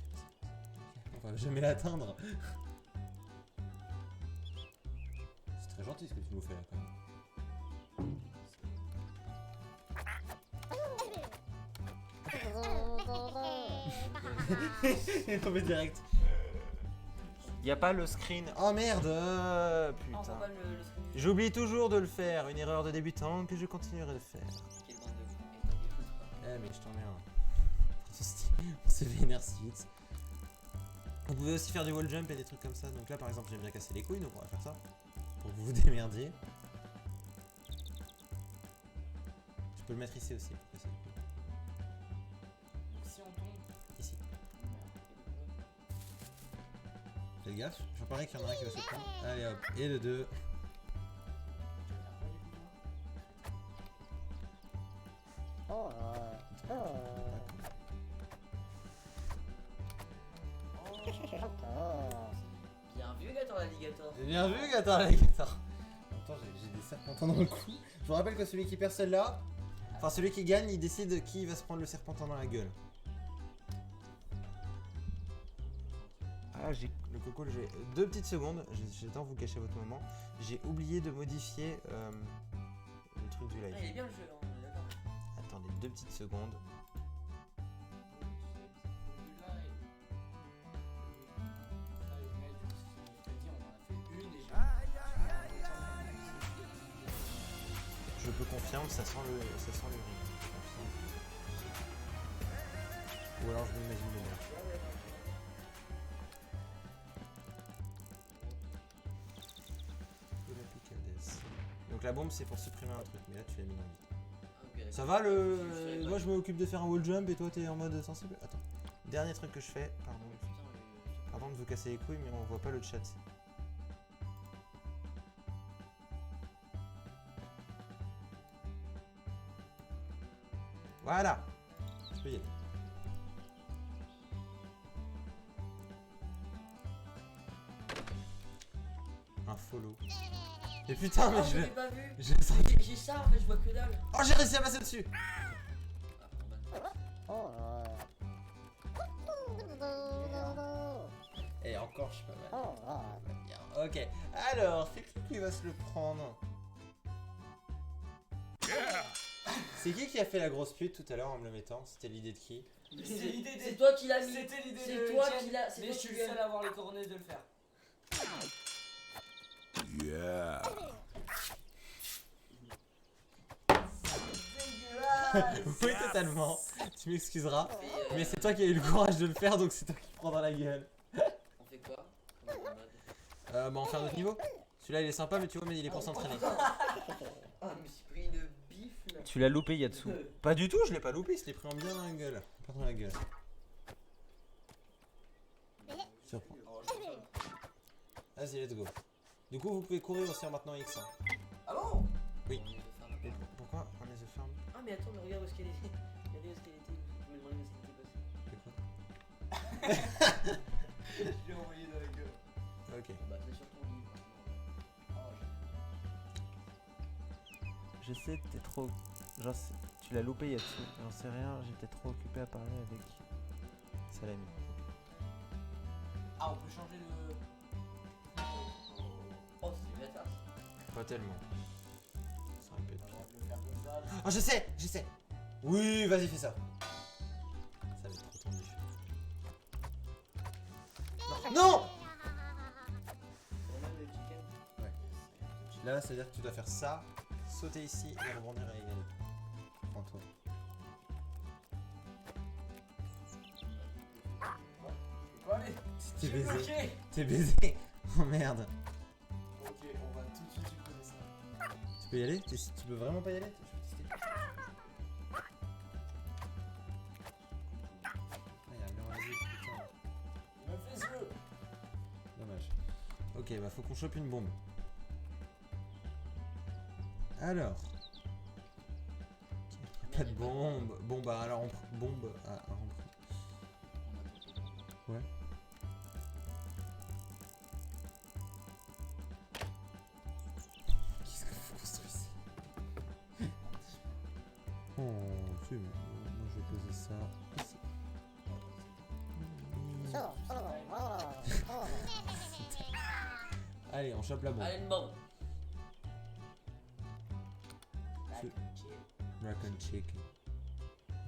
On va jamais l'atteindre. C'est très gentil ce que tu nous fais là quand même. Il est tombé direct. Y a pas le screen. Oh merde, Ah, on putain. voit pas le screen du jeu. J'oublie toujours de le faire, une erreur de débutant que je continuerai de faire. Quelle bande de fous. Eh mais je t'en mets un. On se vénère si vite. Vous pouvez aussi faire du wall jump et des trucs comme ça. Donc là par exemple j'aime bien casser les couilles, donc on va faire ça. Pour que vous vous démerdiez. Je peux le mettre ici aussi pour casser les couilles. Donc si on tombe. Ici. Faites gaffe, j'en parie qu'il y en a un qui va se prendre. Allez hop, et le 2. Bien vu, Gator l'alligator. Bien vu Gator l'alligator. Attends, j'ai des serpentins dans le cou. Je vous rappelle que celui qui perd celle-là, enfin celui qui gagne, il décide qui va se prendre le serpentin dans la gueule. Ah, j'ai le coco, j'ai 2 petites secondes, j'ai le temps de vous cacher votre moment. J'ai oublié de modifier le truc du Ah, il live. est bien le jeu, hein, on est d'accord. Attendez 2 petites secondes. Je peux confirmer, ça sent le ring. Je confirme. Ou alors je m'imagine le match. Donc la bombe c'est pour supprimer un truc, mais là tu l'as mis dans le vide. Ok, d'accord. Ça va Je le. sais Moi pas. je m'occupe de faire un wall jump et toi t'es en mode sensible. Attends. Dernier truc que je fais, pardon. Putain, mais- Pardon de vous casser les couilles, mais on voit pas le chat. Voilà. Je peux y aller. Un follow. Mais putain, mais Ah, je je vais. l'ai pas vu. Je vais sortir. J'ai ça en fait, je vois que dalle. Oh, j'ai réussi à passer dessus. Ah, pardon, bah. Et encore, je suis pas mal. Bien. Ok, alors, c'est qui va se le prendre? C'est qui a fait la grosse pute tout à l'heure en me le mettant? C'était l'idée de qui? C'est l'idée des- C'est toi qui l'as mis. C'était l'idée C'est de toi Etienne, qui l'as. C'est mais toi je suis qui le l'as. seul à avoir les coordonnées de le faire. Oui, totalement. Tu m'excuseras. Et, Mais c'est toi qui as eu le courage de le faire, donc c'est toi qui prends dans la gueule. On fait quoi? Comment on mode Bah, on fait un autre niveau. Celui-là, il est sympa, mais tu vois, mais il est pour s'entraîner. Ah, je me suis pris une bifle. Tu l'as loupé Yatsu. Pas du tout, je l'ai pas loupé, il se l'est pris en bien dans la gueule. Pas dans la gueule. Surprends. Vas-y, let's go. Du coup, vous pouvez courir aussi en maintenant X. Hein. Ah bon? Oui. Et pourquoi on les a fermés? Ah, mais attends, mais regarde où est-ce qu'elle était. Regardez où est-ce qu'elle était. Je me demandais où est-ce qu'elle était passée. C'est quoi? Je l'ai envoyé dans la gueule. Ok. Bah, c'est sur ton livre. Je sais, t'es trop. Genre, tu l'as loupé Yatsu. J'en sais rien, j'étais trop occupé à parler avec Salami. Ah, on peut changer de. Oh, c'est une attaque. Pas tellement. Ça aurait pu être pire. Alors, je vais faire comme ça. Oh, je sais. Oui, vas-y, fais ça. Ça va être trop tendu. Non! On a le chicken. Là, ça veut dire que tu dois faire ça, sauter ici et rebondir à égalité. Prends-toi. Bon, allez. T'es J'ai baisé. bloqué. T'es baisé. Oh merde. Ok, on va tout de suite supprimer ça. Tu peux y aller? Tu peux vraiment pas y aller? Je peux tester. Ah, y'a un mur à la vie, putain. Il me fait ce. Dommage. Ok, bah faut qu'on chope une bombe. Alors. Pas de bombe. Bon bah alors on prend bombe. Ah, on prend. Ouais. Qu'est-ce que vous construisez? Oh, c'est bon. Moi je vais poser ça ici. Allez, on chope la bombe. Allez, une bombe. Bracken chicken.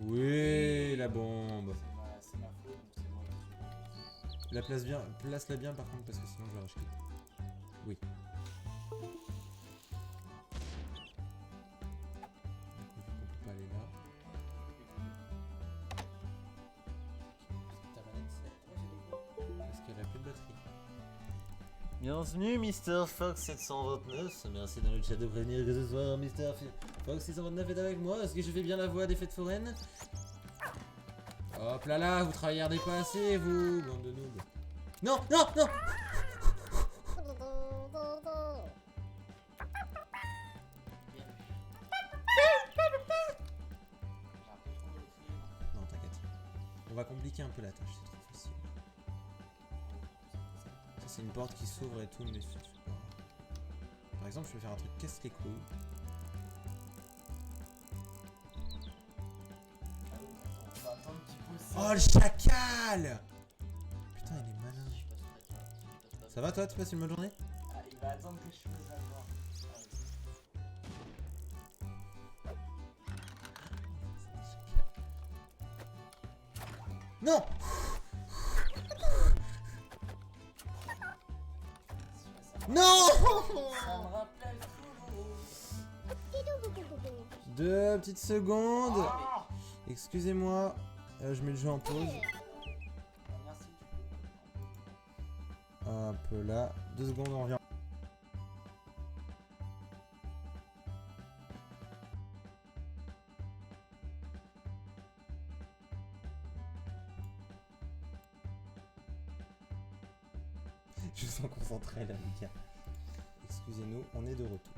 Oui, la bombe. C'est ma faute, donc c'est moi qui suis. La place bien, place-la bien par contre parce que sinon je vais racheter. Oui. Du coup, on peut pas aller là. Ta manette c'est parce qu'elle a plus de batterie. Bienvenue Mr. Fox 729. Merci dans le chat de prévenir que ce soir Mr. Fox 629 est avec moi. Est-ce que je fais bien la voix des fêtes foraines? Hop là là, vous travaillardez pas assez vous, bande de noobs. Non, non, non. Non, t'inquiète. On va compliquer un peu la tâche, c'est trop facile. Ça c'est une porte qui s'ouvre et tout, mais c'est pas... Par exemple, je vais faire un truc casse les couilles. On va attendre qu'il pose ça. Oh le chacal! Putain, il est malin. Je passe pas toi. Je passe pas. Ça va toi, tu passes une bonne journée? Ah, il va attendre que je fasse la voix. Non! Non! Ça me rappelle Toulouse. 2 petites secondes. Ah, Excusez-moi, je mets le jeu en pause. merci. Un peu là. 2 secondes, on revient. Je me sens concentré là, les gars. Excusez-nous, on est de retour.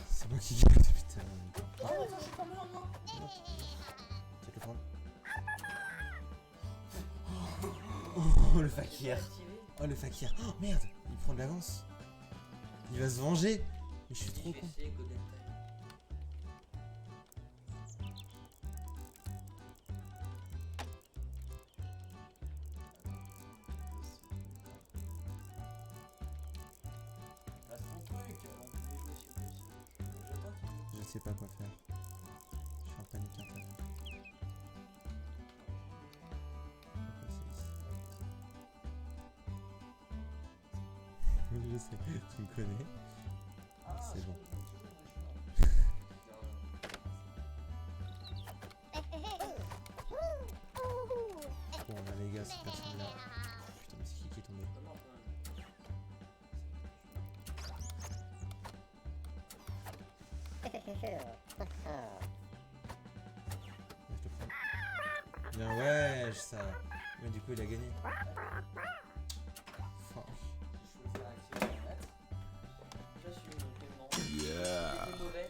C'est moi qui gueule depuis tout à l'heure. Oh, attends, je suis pas mort, non. Tu vas te le prendre? Oh le fakir! Activé. Oh le fakir! Oh merde! Il prend de l'avance! Il va se venger! Mais je suis trop con! JVC, Golden Time. Reste ton truc. sais pas quoi faire. Je suis en panique intérieure. Je sais, tu me connais. C'est bon. Bon, bah, les gars, cette personne-là. Putain, mais c'est qui est tombé? Je te prends. Bien, ouais, ça. Mais du coup, il a gagné. Fuck.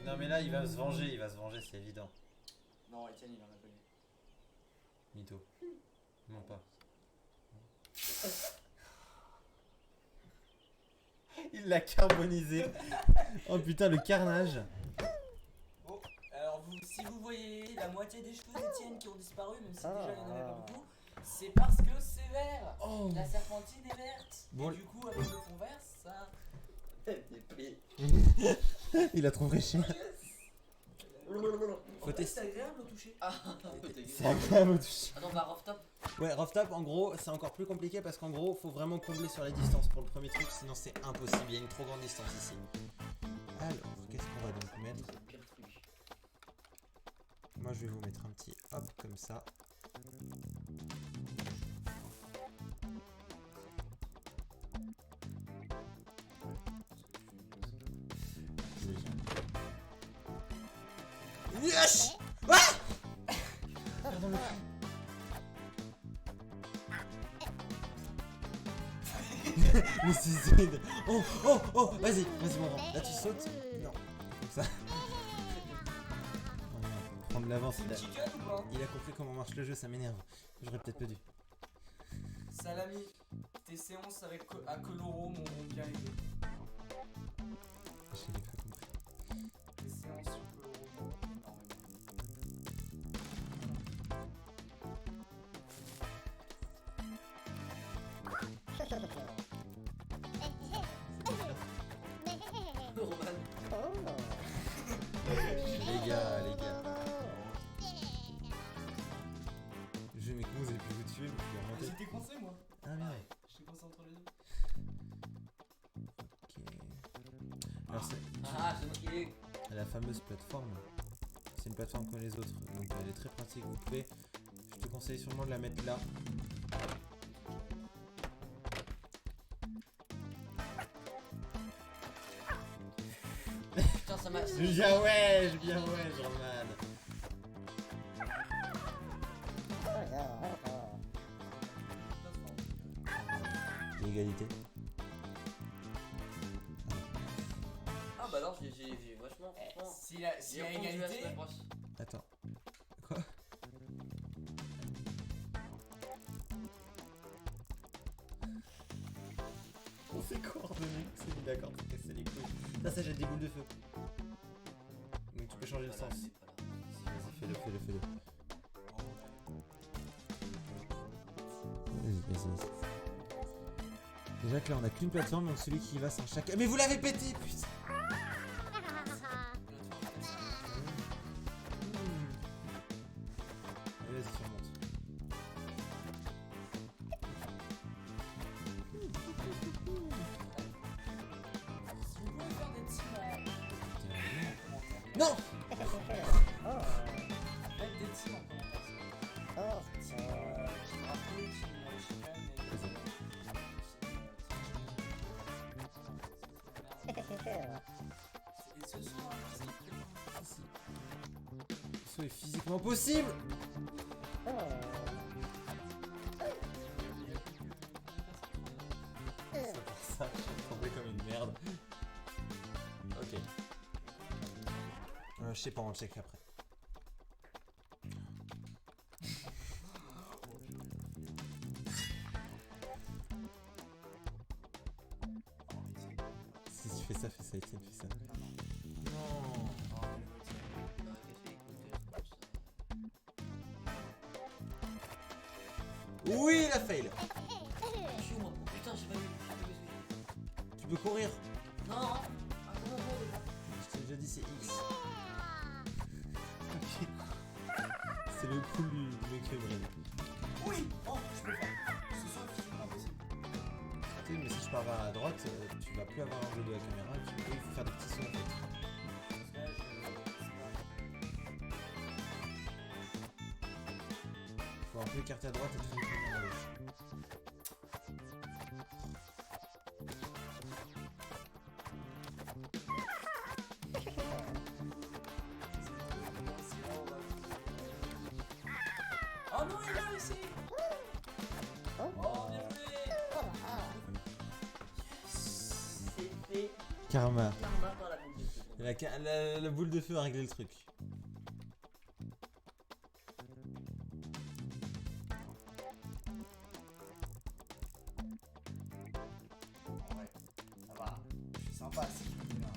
Non, mais là, il va se venger, c'est évident. Non, Etienne, il en a pas eu. Mytho. Non, pas. Il l'a carbonisé. Oh putain, le carnage. Bon, alors si vous voyez la moitié des cheveux d'Etienne qui ont disparu, même si déjà il n'y en avait pas beaucoup, c'est parce que c'est vert. Oh. La serpentine est verte. Bon, Et du coup, avec le fond vert, ça. il a trop fraîché. En fait, c'est agréable au toucher. C'est agréable au toucher. Attends, on va rough top. Ouais, rough top, en gros, c'est encore plus compliqué parce qu'en gros, faut vraiment combler sur les distances pour le premier truc, sinon c'est impossible. Il y a une trop grande distance ici. Alors, qu'est-ce qu'on va donc mettre? Pire truc. Moi, je vais vous mettre un petit hop comme ça. Yes! Ah! Pardon, le cul. Le suicide. Oh, oh, oh, vas-y, mon rang. Là, tu sautes. Non, comme ça. Oh, merde. Prendre l'avance. Chicken ou pas? Il a compris comment marche le jeu, ça m'énerve. J'aurais peut-être pas dû. Salami, tes séances avec à Coloro m'ont bien aidé. Je l'ai pas compris. Tes séances sur Coloro m'ont énormément Les gars. Je mais comment vous avez pu vous tuer? Vous pouvez remonter. J'étais coincé moi. Ah merde. J'étais coincé entre les deux. Ok. Alors c'est Ah, c'est moi qui l'ai eu. la fameuse plateforme. C'est une plateforme comme les autres, donc elle est très pratique. Vous pouvez, je te conseille sûrement de la mettre là. Putain, ça m'a. Bien ouais, German. L'égalité. Ah bah alors, j'ai vachement. Franchement. S'il y a J'ai répondu à la égalité, semaine prochaine. Attends. Quoi? On s'est coordonné, c'est mis d'accord pour casser les couilles. Ça jette des boules de feu. Donc tu peux changer le sens. Vas-y, fais-le. Vas-y. Déjà que là on a qu'une plateforme, donc celui qui y va sans chaque. Mais vous l'avez pété, putain! Allez, vas-y, tu remontes. si vous pouvez faire des teams en Non! Faites des teams en commentaire. Bravo, team Chicken et ce soir, c'est très Ce est physiquement possible! C'est pour ça que je suis tombé comme une merde. Ok. Je sais pas, on le check après. Si tu fais ça, Etienne, fais ça. Non. Oui, il a fail. Je suis où moi? Putain, j'ai pas vu. Tu peux courir. Non. Ah, comment on va déjà? Je t'ai déjà dit, c'est X. C'est le pool du Mercury Brain. Oui. Oh, je peux faire. Ce sont physiquement possible. Tu sais, mais si je pars vers la droite, tu vas plus avoir l'angle de la caméra, tu peux faire des petits sons en fait. Parce que là, Faut un peu écarter à droite et tout tourner à gauche. Oh non, il a réussi. Oh, bien joué. C'est fait. Karma. Karma par la boule de feu. La boule de feu a réglé le truc. Ouais, ça va. Je suis sympa, c'est fini, là.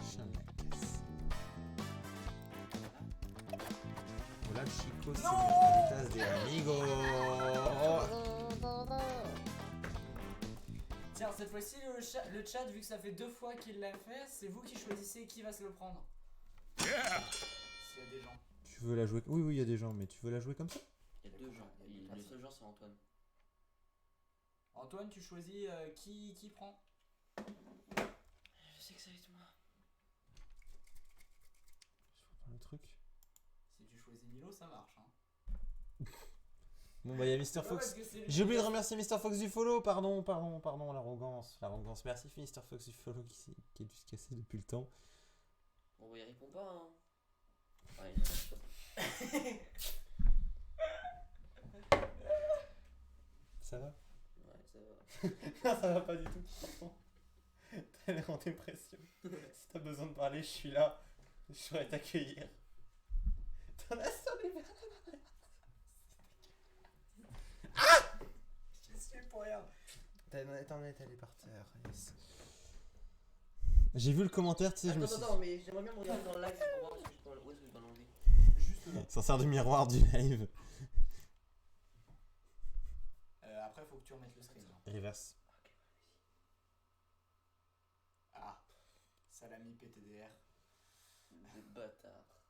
Chien de la casse. Hola chicos, c'est des amigos. Tiens, cette fois-ci, le chat, vu que ça fait 2 fois qu'il l'a fait, c'est vous qui choisissez qui va se le prendre. S'il y a des gens. Tu veux la jouer? Oui, oui, il y a des gens, mais tu veux la jouer comme ça? Il y a deux gens. Le seul genre c'est Antoine. Antoine, tu choisis qui prend? Je sais que ça va être moi. Je prends le truc. Si tu choisis Milo, ça marche. Hein. Bon bah il y a Mr Ouais, Fox. parce que c'est lui J'ai oublié de qui- remercier Mr Fox du follow, pardon, l'arrogance. Merci Mr Fox du follow qui est dû se casser depuis le temps. Bon, bah, il répond pas, hein. Ouais, Ça va? ouais, ça va. Non, ça va pas du tout. T'as l'air en dépression. Si t'as besoin de parler, je suis là. Je saurais t'accueillir. T'en as sur les verres. Je suis pour rien. T'en es allé par terre. Yes. J'ai vu le commentaire, tu sais, je me suis. Attends, mais j'aimerais bien me regarder dans le live juste pour voir où est-ce que je dois l'enlever. Juste là. Ça sert de miroir du live. Après, faut que tu remettes le screen. Hein. Reverse. Ah, salami PTDR. Des bâtards.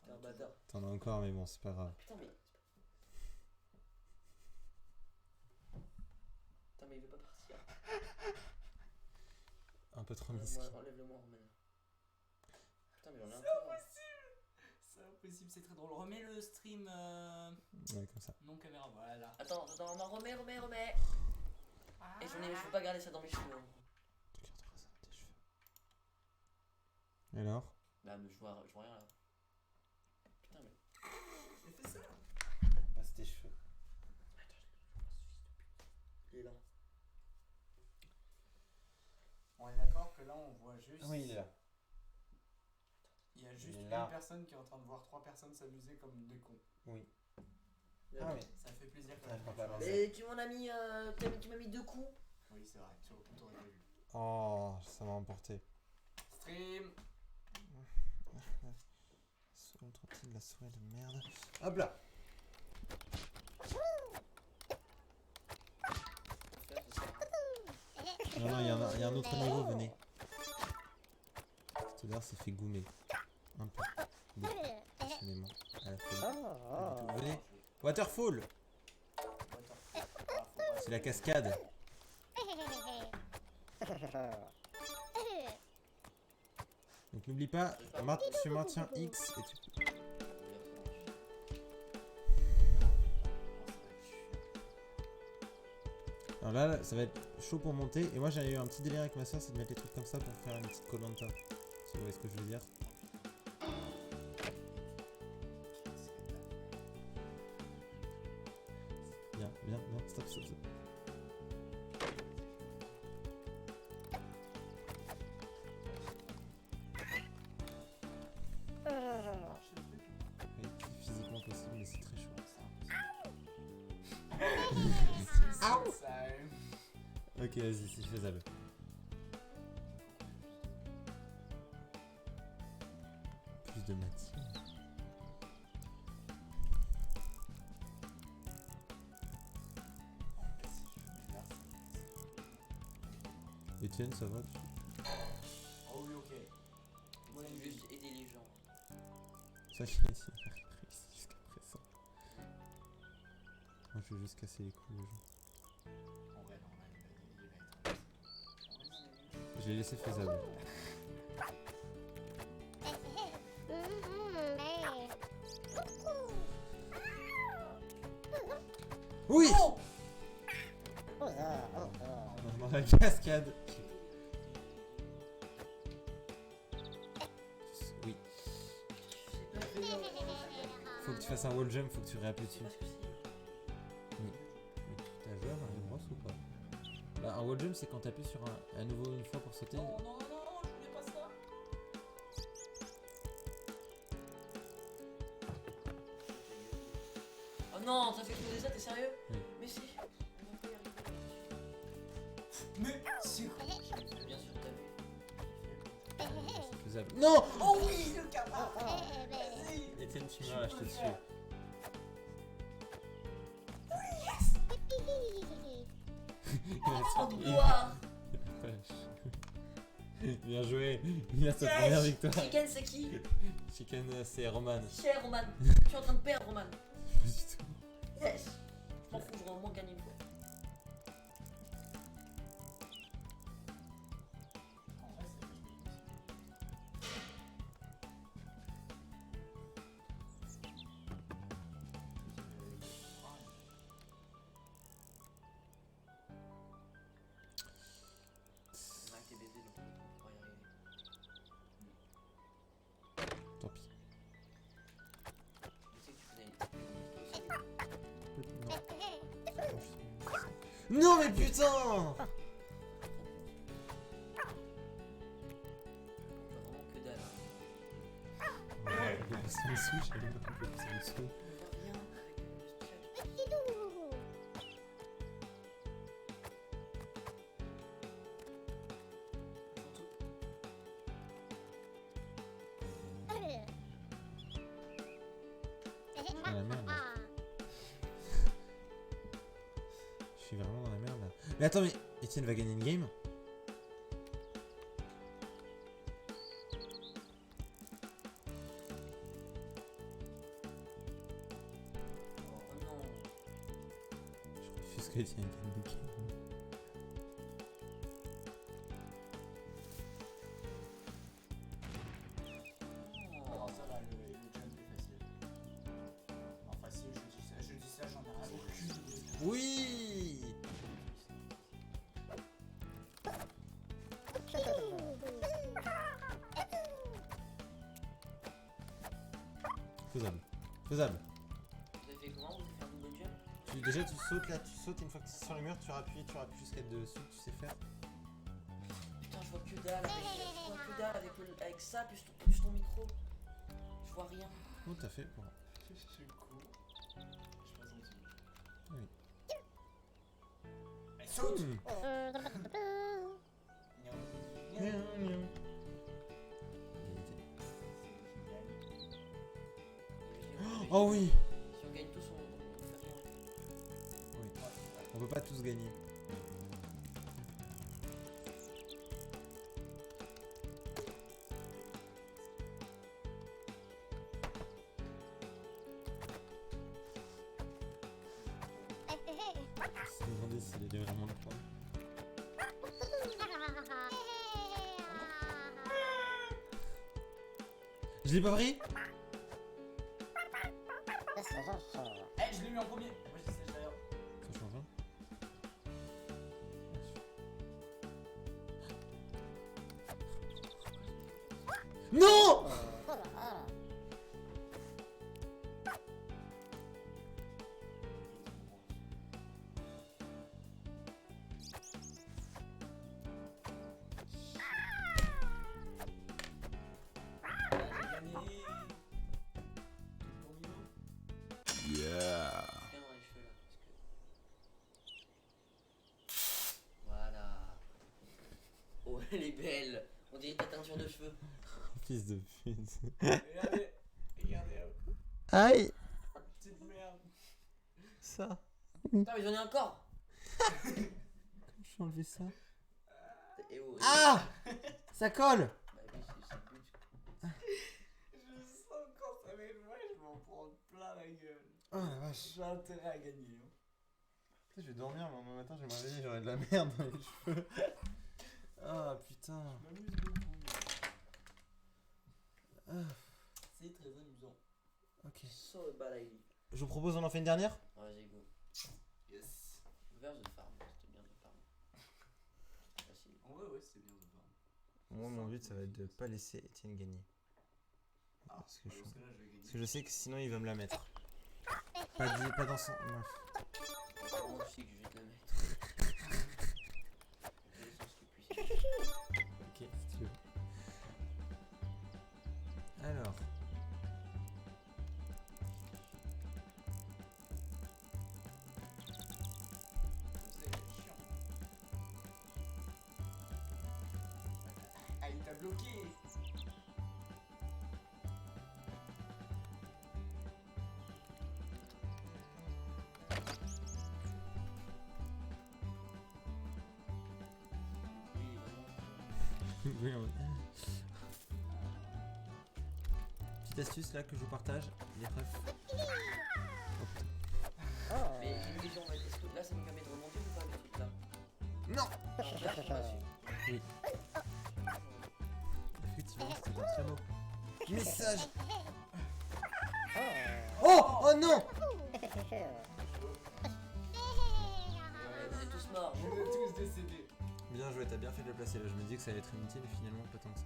T'es un bâtard. T'en as encore, mais bon, c'est pas grave. Putain, mais. Putain, mais il veut pas partir. Un peu trop miskin. Enlève-le-moi, Romain. Putain, mais j'en ai encore. C'est impossible, c'est très drôle. Remets le stream Ouais, comme ça. non caméra, voilà. Attends, non, remets. Et je peux pas garder ça dans mes cheveux. Hein. Tu garderas ça dans tes cheveux. Et alors? Bah, mais je vois rien là. Putain, mais. J'ai fait ça. Passe tes cheveux. Il est là. On est d'accord que là, on voit juste. Oui, il est là. Il y a juste Il est une là. personne qui est en train de voir 3 personnes s'amuser comme des cons. Oui. Ah, oui. Ça fait plaisir quand Ouais, même. faut pas lancer. Et tu m'en as mis. Tu m'as mis 2 coups. Oui, c'est vrai. Sur le coup, t'aurais pas vu. Oh, ça m'a emporté. Stream. Sur le trottin de la souris de merde. Hop là. Non, il y a un autre niveau, venez. Tout à l'heure, c'est fait goumer. Un peu. Bon, passionnément. À la folie. Venez. Waterfall. C'est la cascade. Donc n'oublie pas, tu maintiens X et tu... Alors là, ça va être chaud pour monter. Et moi, j'ai eu un petit délire avec ma soeur, c'est de mettre les trucs comme ça pour faire une petite Koh-Lanta. Si vous voyez ce que je veux dire. Bien, stop. Oui, physiquement possible, mais c'est très chaud. Ok, vas-y, c'est faisable. Plus de matière. Etienne, ça va? Ça qu'il a dit, il a réussi jusqu'à présent. Moi je vais juste casser les couilles aux gens. En vrai, non, là, il va être. Je l'ai laissé faisable. Oui. Oh Dans la cascade. Oui. Faut que tu fasses un wall jump, faut que tu réappuies dessus. Oui. T'as joué à Mario Bros ou pas? Bah, un wall jump c'est quand t'appuies sur un nouveau une fois pour sauter. Non, non, non, non, je voulais pas ça. Oh non, t'as fait exploser ça, t'es sérieux? Oui. Mais si. Mais c'est quoi? Bien sûr, t'as vu. C'est faisable. Non. Oh oui, le camarade. Vas-y. Etienne, tu meurs là, je te tue. Oh, doigt. Bien joué. Il a sa première victoire. Chicken, c'est qui? Chicken, c'est Roman. Cher, Roman. Tu es en train de perdre, Roman. Pas du tout. Yes. Je m'en fous, je vais au moins gagner une fois. Avec tes baisers, donc on pourra y arriver. Tant pis. Je sais que tu connais. Non mais putain. Vraiment que dalle. Ouais, il est passé dessous, je savais pas qu'il était passé dessous. On voit rien avec le spécial. Dans la merde là. Je suis vraiment dans la merde là. Mais attends, mais Etienne va gagner une game? Oh non. Je refuse que Etienne gagne une game. Oh, ça va, le jump est facile. Non, facile, je dis ça, j'en ai aucune idée. Oui. Faisable. Faisable. Vous avez fait comment? Vous avez fait un double jump? Déjà tu sautes là, tu sautes une fois que tu es sur le mur, tu appuies jusqu'à dessus, tu sais faire. Putain, je vois que dalle avec ça, plus ton micro. Je vois rien. Oh t'as fait pour... Je suis court. Je passe en dessous. Oui. Mais saute. Oh oui. Si on gagne tous, on fait rien. Oui. On peut pas tous gagner. Je me demandais s'il allait vraiment le prendre. Je l'ai pas pris? Eh, je l'ai mis en premier. Moi, je dis ça d'ailleurs. Ça change rien. Non! J'ai gagné. Ton niveau. Yeah. Bien dans les cheveux là. Parce que... Voilà. Oh, elle est belle. On dirait ta teinture de cheveux. Fils de pute. Regardez. Regardez. Aïe! Petite merde. Ça. Putain, mais j'en ai encore. Je suis enlevé ça. Et oh, Ah! Ça colle! Bah oui, c'est le but. Je sens quand ça m'est ma gueule. Oh la vache. J'ai intérêt à gagner. Hein. Putain, je vais dormir, mais demain matin, je vais me réveiller, j'aurai de la merde dans les cheveux. Ah putain. Je m'amuse beaucoup. Ah, C'est très amusant. ok. So bad idea. Je vous propose, on en fait une dernière? Vas-y, go. Yes. Vers The Farm, c'était bien The Farm. C'était facile. En vrai, ouais, c'était bien de voir. Moi, mon but, ça va être de pas laisser Étienne gagner. Ah, Parce que je- parce que là, je vais gagner. Parce que je sais que sinon, il va me la mettre. Pas dans son... Bref. Moi aussi que je vais te la mettre. Dans le sens le plus simple. Ok, si tu veux. Alors... C'est chiant. Ah, il t'a bloqué. Oui, vraiment. Oui, petite astuce là que je vous partage, les refs. Mais j'ai une question, est-ce que là ça me permet de remonter ou pas le truc là? Non. Là, je suis pas sûr. Oui. Effectivement, c'était un très beau message. Oh, oh non. Vous êtes tous morts. On est tous décédés. Bien joué, t'as bien fait de le placer là. Je me dis que ça allait être inutile et finalement pas tant que ça.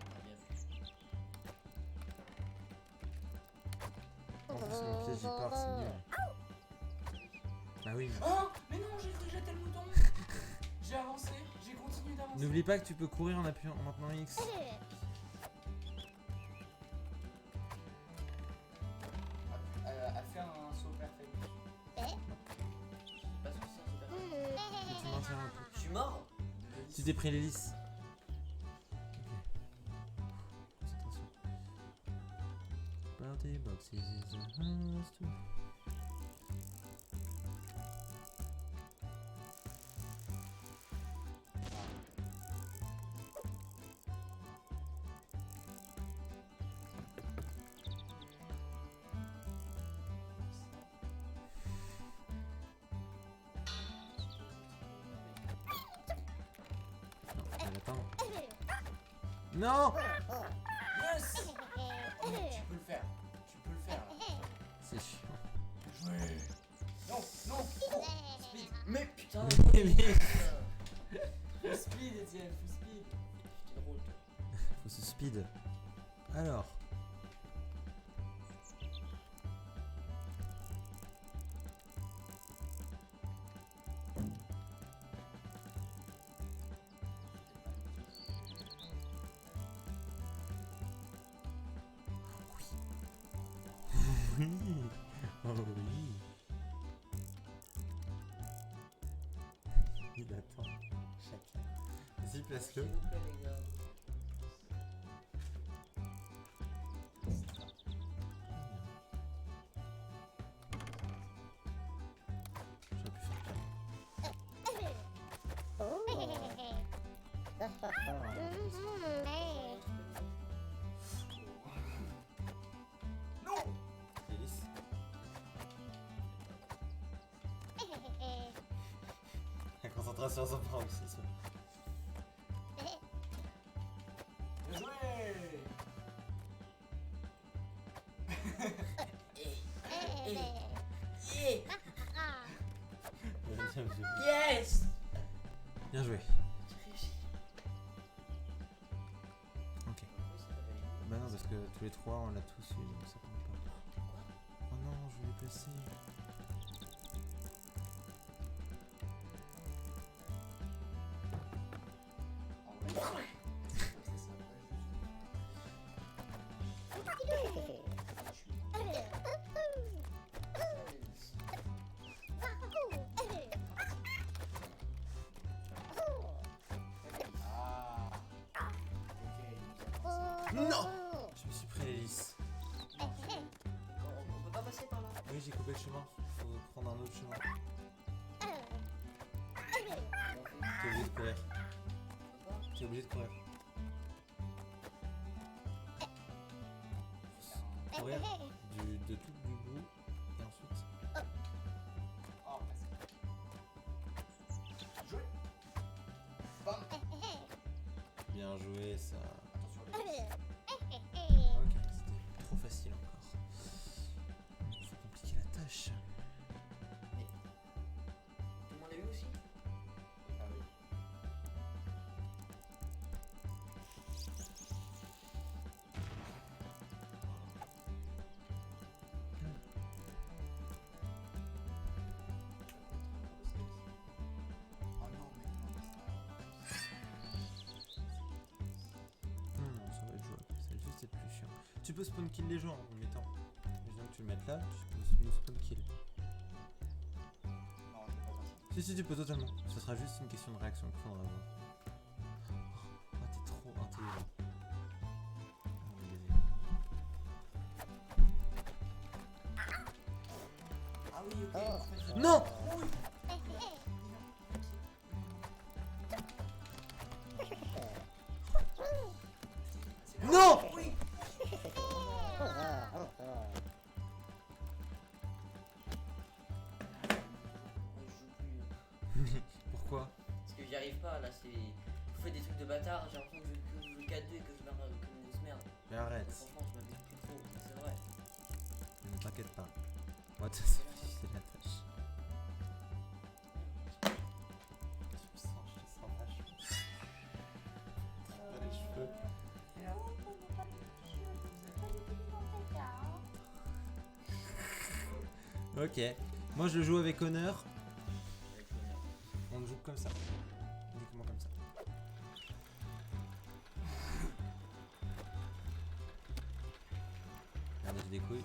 Ah, bien vu. En plus, mon piège j'y pars, c'est nul. Bah oui. Oh, mais non, j'ai cru que j'étais le mouton. J'ai avancé, j'ai continué d'avancer. N'oublie pas que tu peux courir en appuyant en maintenant X. À faire un saut perfect. Pas de soucis, c'est pas grave. Tu maintiens un peu. Je suis mort. Tu t'es pris l'hélice. Concentration. Party boxes is a house to... Non, je vais l'attendre. Non. Yes. Tu peux le faire. Tu peux le faire là. C'est chiant. Jouer. Non, non. Oh, speed. Mais putain, Full speed, Etienne, full speed. c'était drôle toi. Faut se speed. Alors. Oui. Oh oui. Il attend. Chacun. Vas-y, place-le. S'il vous plaît les gars. J'aurais pu faire pire. Non. Hélice. La concentration s'en prend aussi, ça. Bien joué. Yes. Bien joué. J'ai réussi. Ok. Bah non, parce que tous les trois, on l'a tous eu, donc ça compte pas. Oh non, je voulais placer. En vrai, c'est ça. Ah. Ok. Non. Je me suis pris l'hélice. On peut pas passer par là. Oui, j'ai couper le chemin. Faut prendre un autre chemin. T'es obligé de courir. T'es obligé de courir. Courir de tout du bout et ensuite. Oh, presque. Jouer. Bam. Bien joué ça. Attention les fesses. Ok, c'était trop facile encore. Il faut compliquer la tâche. Tout le monde a vu aussi? Ah oui. Oh non, mais non. Ça va être jouable. Ça va juste être plus chiant. Tu peux spawn kill les gens en mettant. Disons que tu le mettes là, tu peux spawn kill. Non, on est pas gentil. Si, tu peux totalement. Ce sera juste une question de réaction qu'il faudra avoir. Oh, t'es trop intelligent. Ah, mais vas-y. Ah oui, ok. En fait, Non! oui. Non! Oui. Moi, je joue plus. Pourquoi? Parce que j'y arrive pas là, c'est. Vous faites des trucs de bâtard, j'ai l'impression que je joue 4-2 et que je meurs comme une grosse merde. Mais arrête. Franchement, je m'abuse plus trop, c'est vrai. Ne t'inquiète pas. Moi, ça fait faciliter la tâche. Je te sens vachement. Pas les cheveux. Ok. Moi, je le joue avec honneur. Avec l'honneur. On le joue comme ça. Uniquement comme ça. Regardez, je découille.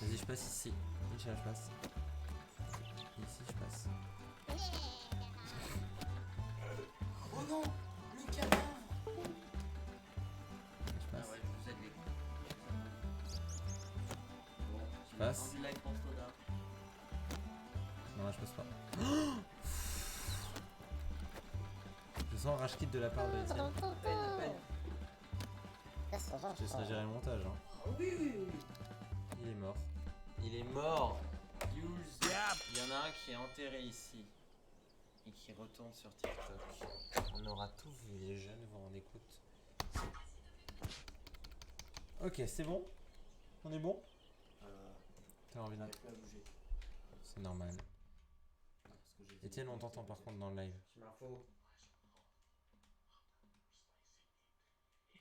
Vas-y, je passe ici. Inch'Allah, je passe. Ici, je passe. Oh non, le cadavre. Je Ah passe. ouais, je vous aide les gars. Bon, Je passe. Du like pour Stoda. Non, là, je passe pas. Je sens un rage kit de la part de Etienne. Peine. Je laisserai gérer le montage. Hein. Oh, oui, oui, oui. Il est mort. Il est mort. Yules. Il y en a un qui est enterré ici et qui retourne sur TikTok. On aura tout vu, les jeunes vont en écoute. Ok, c'est bon? On est bon? T'as envie d'un... J'arrive plus à bouger. C'est normal. Parce que j'ai dit- Etienne, on t'entend par contre dans le live. Je m'en fous.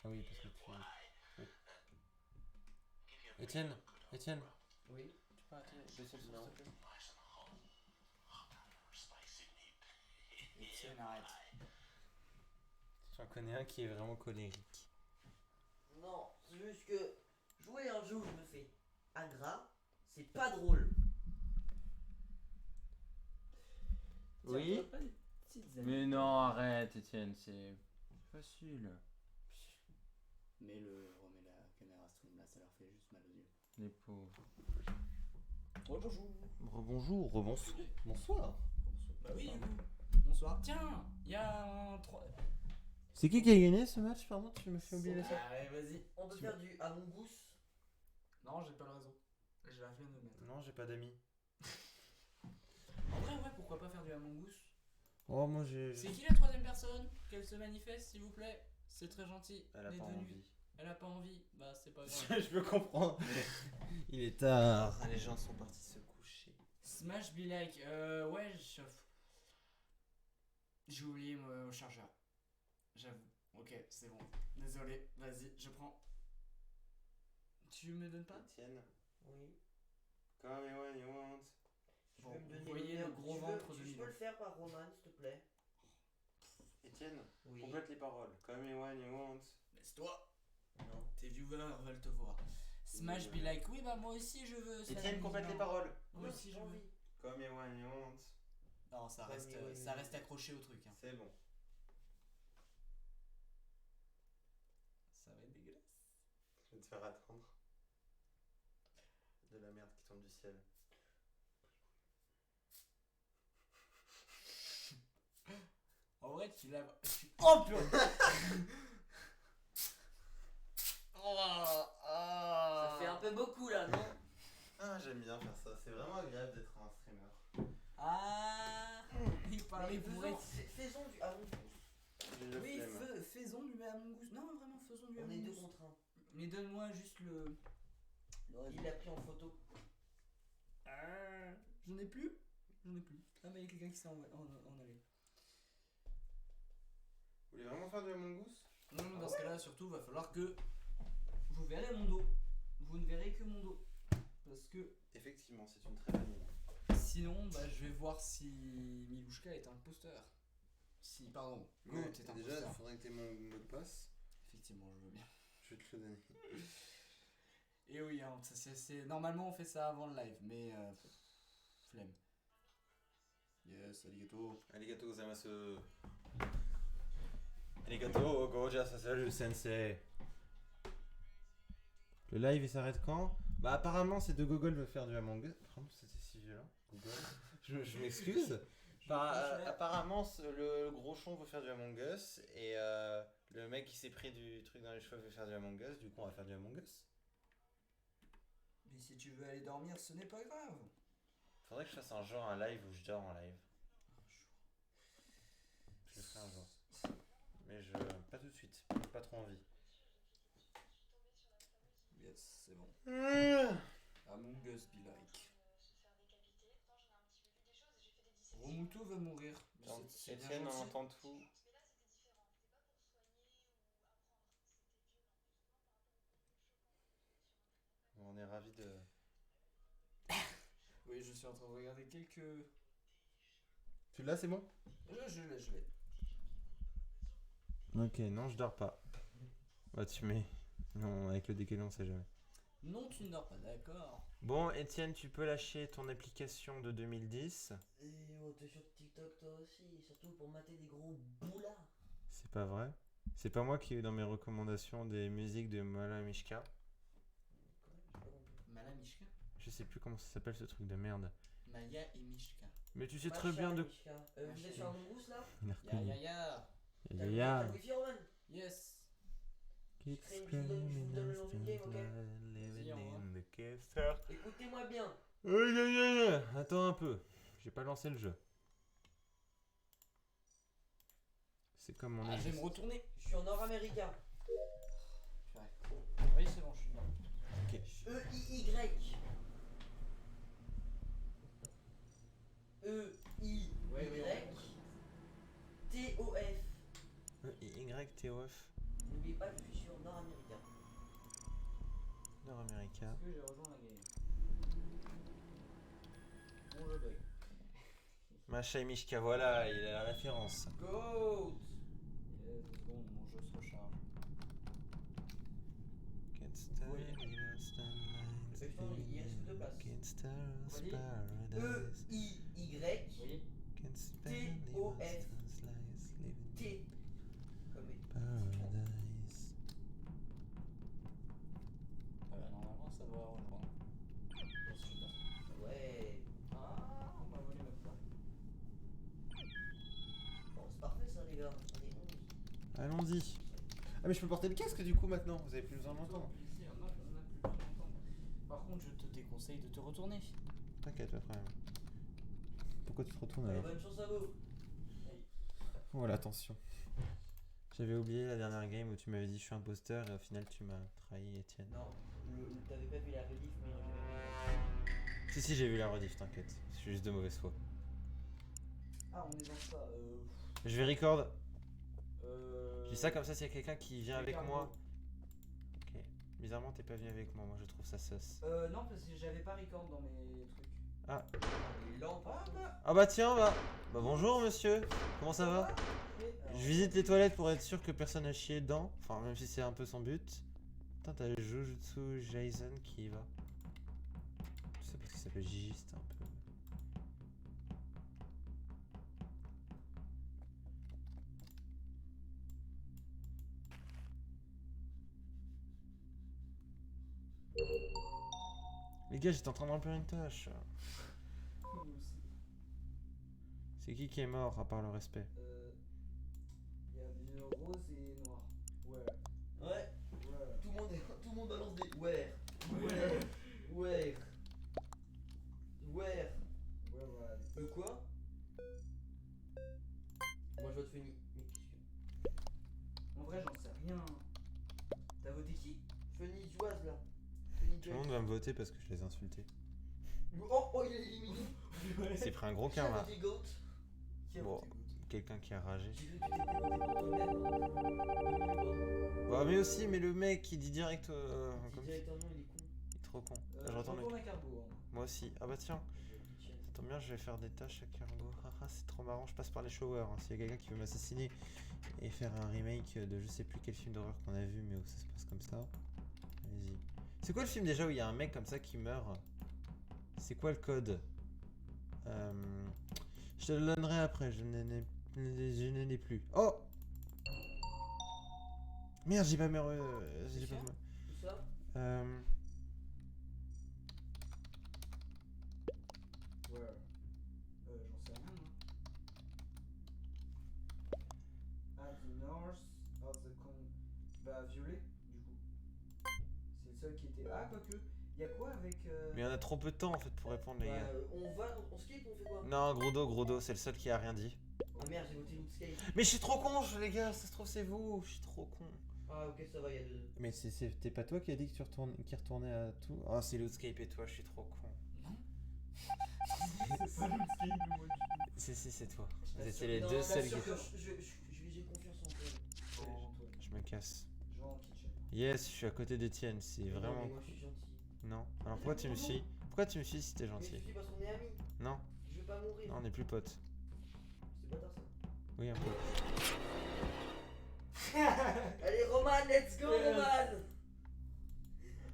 Ah oui, parce que tu... Oui. Etienne, Etienne. Oui. Tu peux arrêter de baisser le son, Non. s'il te plaît? Etienne, arrête. J'en connais un qui est vraiment colérique. Non, c'est juste que jouer un jeu où je me fais agra, c'est pas drôle. Oui. Tiens, t'as pas des petites années. Mais non, arrête, Etienne, c'est facile. Remets la caméra stream là, ça leur fait juste mal aux yeux. Les pauvres. Oh, bonjour. Rebonjour, bonsoir. Bah oui, du coup. Bonsoir. Tiens, il y a un 3. C'est qui a gagné ce match, pardon? Tu me fais oublier ça. Ah ouais, vas-y. On peut faire du Among Us. Non, j'ai pas le réseau. Je vais rien de mettre. Non, j'ai pas d'amis. En vrai, ouais, pourquoi pas faire du Among Us? Oh, moi j'ai... C'est qui la troisième personne? Qu'elle se manifeste, s'il vous plaît. C'est très gentil. Elle a Les pas deux nus. envie. Elle a pas envie. Bah, c'est pas grave. Je peux comprendre. Il est tard. Ah, les gens sont partis se coucher. Smash be like. Ouais, je chauffe. J'ai oublié mon chargeur. J'avoue. Ok, c'est bon. Désolé. Vas-y, je prends. Tu me donnes pas? Etienne, Oui. come when you want. Tu Bon, veux me donner vous voyez le gros ventre de Tu Milo. peux le faire par Roman, s'il te plaît? Etienne, Oui. complète les paroles. Come when you want. Laisse-toi. Non. Tes viewers veulent te voir. Smash be like. Oui, bah moi aussi je veux. c'est Etienne, amusant. complète les paroles. Moi aussi je veux. Come when you want. Non, ça Comme reste, il- ça reste accroché au truc. Hein. C'est bon. Ça va être dégueulasse. Je vais te faire attendre. De la merde qui tombe du ciel. bourrette qui lave. Oh purée. Ça fait un peu beaucoup là, non? Ah, j'aime bien faire ça. C'est vraiment agréable d'être un streamer. Ah, il parlait bourrette. Faisons du Among Us. J'ai le Oui, flemme. faisons du Among Us. Non, vraiment, faisons du On est Among deux Us. contre un. Mais donne-moi juste le. Il l'a pris en photo. Ah, j'en ai plus. J'en ai plus. Ah, mais il y a quelqu'un qui s'est en allé. Vous voulez vraiment faire du Among Us? Non, dans ce cas-là, surtout, va falloir que vous verrez mon dos. Vous ne verrez que mon dos. Parce que Effectivement, c'est une très bonne idée. sinon, bah, je vais voir si Milouchka est un imposteur. Si, pardon, Goat est un déjà, il imposteur. faudrait que tu aies mon mot de passe. Effectivement, je veux bien. Je vais te le donner. Et oui, hein, normalement on fait ça avant le live, mais flemme. Yes, arigato. Arigato gozaimasu. Arigato goja sasaru sensei. Le live il s'arrête quand? Bah apparemment c'est de Google veut faire du Among Us. Apparemment c'était si violent. Google. je m'excuse. Apparemment le gros chon veut faire du Among Us et le mec qui s'est pris du truc dans les cheveux veut faire du Among Us. Du coup on va faire du Among Us. Mais si tu veux aller dormir, ce n'est pas grave. Faudrait que je fasse un genre un live où je dors en live. Je le ferai un jour. Mais pas tout de suite. Pas trop envie. Yes, c'est bon. Among Us be like. Romuto va mourir. C'est bien Etienne on gentil. entend tout. On est ravis de... Oui, je suis en train de regarder quelques. Tu l'as, c'est bon? Je l'ai. Ok, non, je dors pas. Bah, tu mets. Non, avec le décalé, on sait jamais. Non, tu ne dors pas, d'accord. Bon, Étienne, tu peux lâcher ton application de 2010. Et oh, t'es sur TikTok toi aussi, surtout pour mater des gros boulards. C'est pas vrai? C'est pas moi qui ai eu dans mes recommandations des musiques de Mala Mishka. Malamishka. Je sais plus comment ça s'appelle ce truc de merde. Maya et Mishka. Mais tu sais très bien de. Vous êtes sur Among Us là? Il a Ya reconnu. ya ya. T'as Ya. le wifi Roman? Yes. Keep Je vous donne le nom d'une game, ok? living Vas-y, au revoir. in the castle. Écoutez-moi bien. Attends un peu. J'ai pas lancé le jeu. C'est comme mon Ah, je vais me retourner. Je suis en Nord-América. Purée. Oui, c'est bon, je suis dedans. E-I-Y. E-I-Y. T-O-F. YTOF. N'oubliez pas, je suis sur Nord-América. Nord-América. Est-ce que j'ai rejoint la game? Bon, je bug. Macha et Mishka, voilà, il a la référence. Goat. Yes, 2 secondes, mon jeu se recharge. Can't stand Oui. Il reste 2 places. Can't stand Vas-y. paradise. E-I-Y. Oui. Can't stand T-O-F. living T. Comme paradise. Ah bah, normalement, ça doit rejoindre. Ouais. Ah, on m'a volé ma place. Bon, c'est parfait ça, les gars. On est 11. Allons-y. Ah mais je peux porter le casque du coup maintenant, vous avez plus besoin de m'entendre. Plaisir. Non, on a plus besoin d'entendre. Par contre, je te déconseille de te retourner. T'inquiète, pas de problème. Pourquoi tu te retournes Allez, alors? bonne chance à vous. Voilà, attention. J'avais oublié la dernière game où tu m'avais dit je suis imposteur et au final tu m'as trahi, Étienne. Non, t'avais pas vu la rediff, mais j'avais vu. Si j'ai vu la rediff, t'inquiète. Je suis juste de mauvaise foi. Ah, on est dans ça. Je vais record. Je dis ça comme ça s'il y a quelqu'un qui vient avec moi. Ok. Bizarrement t'es pas venu avec moi, moi je trouve ça sus. Non, parce que j'avais pas record dans mes trucs. Ah. Les lampes. Ah bah tiens bah bonjour monsieur. Comment ça va? Je visite les toilettes pour être sûr que personne n'a chié dedans. Enfin même si c'est un peu son but. Putain t'as le Jujutsu Jason qui y va. Je sais pas ce qu'il s'appelle Gigi, c'était un peu... Les gars, j'étais en train de remplir une tâche. C'est qui est mort à part le respect? rose et noir. Ouais. Ouais, Ouais. tout le monde balance des ouais. Ouais. Ouais, voilà. Quoi? Moi je vote Funny. Mais qu'est-ce que. En vrai, j'en sais rien. T'as voté qui? Funny Joise là. Funny Tout le monde va me voter parce que je les ai insultés. Oh, il est éliminé. Il s'est pris un gros Qui a karma. voté Goat? Qui a Bon. voté Goat? Quelqu'un qui a ragé. J'ai vu que tu t'étais voté pour toi-même. Bah mais aussi, mais le mec qui dit direct comme Directement, il est con. il est trop con. Je Je retourne. retourne à Cargo. Hein. Moi aussi. Ah bah tiens, ça tombe bien, je vais faire des tâches à Cargo. Haha, c'est trop marrant, je passe par les showers. Hein. S'il y a quelqu'un qui veut m'assassiner et faire un remake de je sais plus quel film d'horreur qu'on a vu, mais où ça se passe comme ça, allez-y. C'est quoi le film déjà où il y a un mec comme ça qui meurt? C'est quoi le code? Je te le donnerai après, je n'en ai plus. Oh! Merde, j'ai pas mis... j'ai pas mis... Tout ça? Ouais. J'en sais rien. Hein. At the north of the con. Bah, violet, du coup. C'est le seul qui était. Ah, quoique. Y'a quoi avec. Mais on a trop peu de temps en fait pour répondre les Bah, gars. on skip, on fait quoi? Non, gros dos, c'est le seul qui a rien dit. Ah merde, j'ai voté Lootscape. Mais je suis trop con, les gars, ça se trouve c'est vous, je suis trop con. Ah ok, ça va, il y a deux. Mais c'était pas toi qui a dit que tu retournais à tout? Ah, c'est Lootscape et toi, je suis trop con. C'est pas Lootscape, le mot. Si, c'est toi. Vous T'assures- étiez les non, deux seuls qui... t'assures que j'ai confiance en toi. Antoine. Je me casse. Je vais en kitchen. Yes, je suis à côté d'Etienne, c'est Non, vraiment... mais moi je suis gentil. Non. Alors pourquoi tu me suis? Pourquoi tu me suis si t'es Mais je gentil? suis parce qu'on est amis. Non, Je veux pas mourir. non, on est plus potes. C'est bâtard ça. Oui, un peu. Allez Roman, let's go Roman.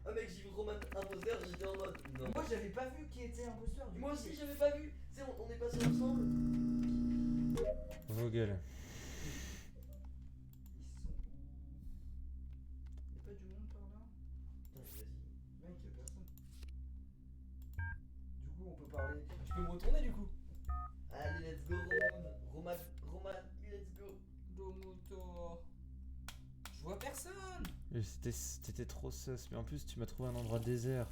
Ah mec, j'ai vu Roman imposteur, j'étais en mode non. Moi, j'avais pas vu qui était imposteur. Du Moi coup, aussi j'avais pas vu. Tu sais, on est passé ensemble. Vos gueules. Ils sont où? Y'a pas du monde par là? Putain, vas-y. Mec, y'a personne. Du coup, on peut parler. Tu peux me retourner du coup? Allez, let's go Roman. Roman, let's go. Domoto. Je vois personne. C'était trop sus, mais en plus tu m'as trouvé un endroit désert.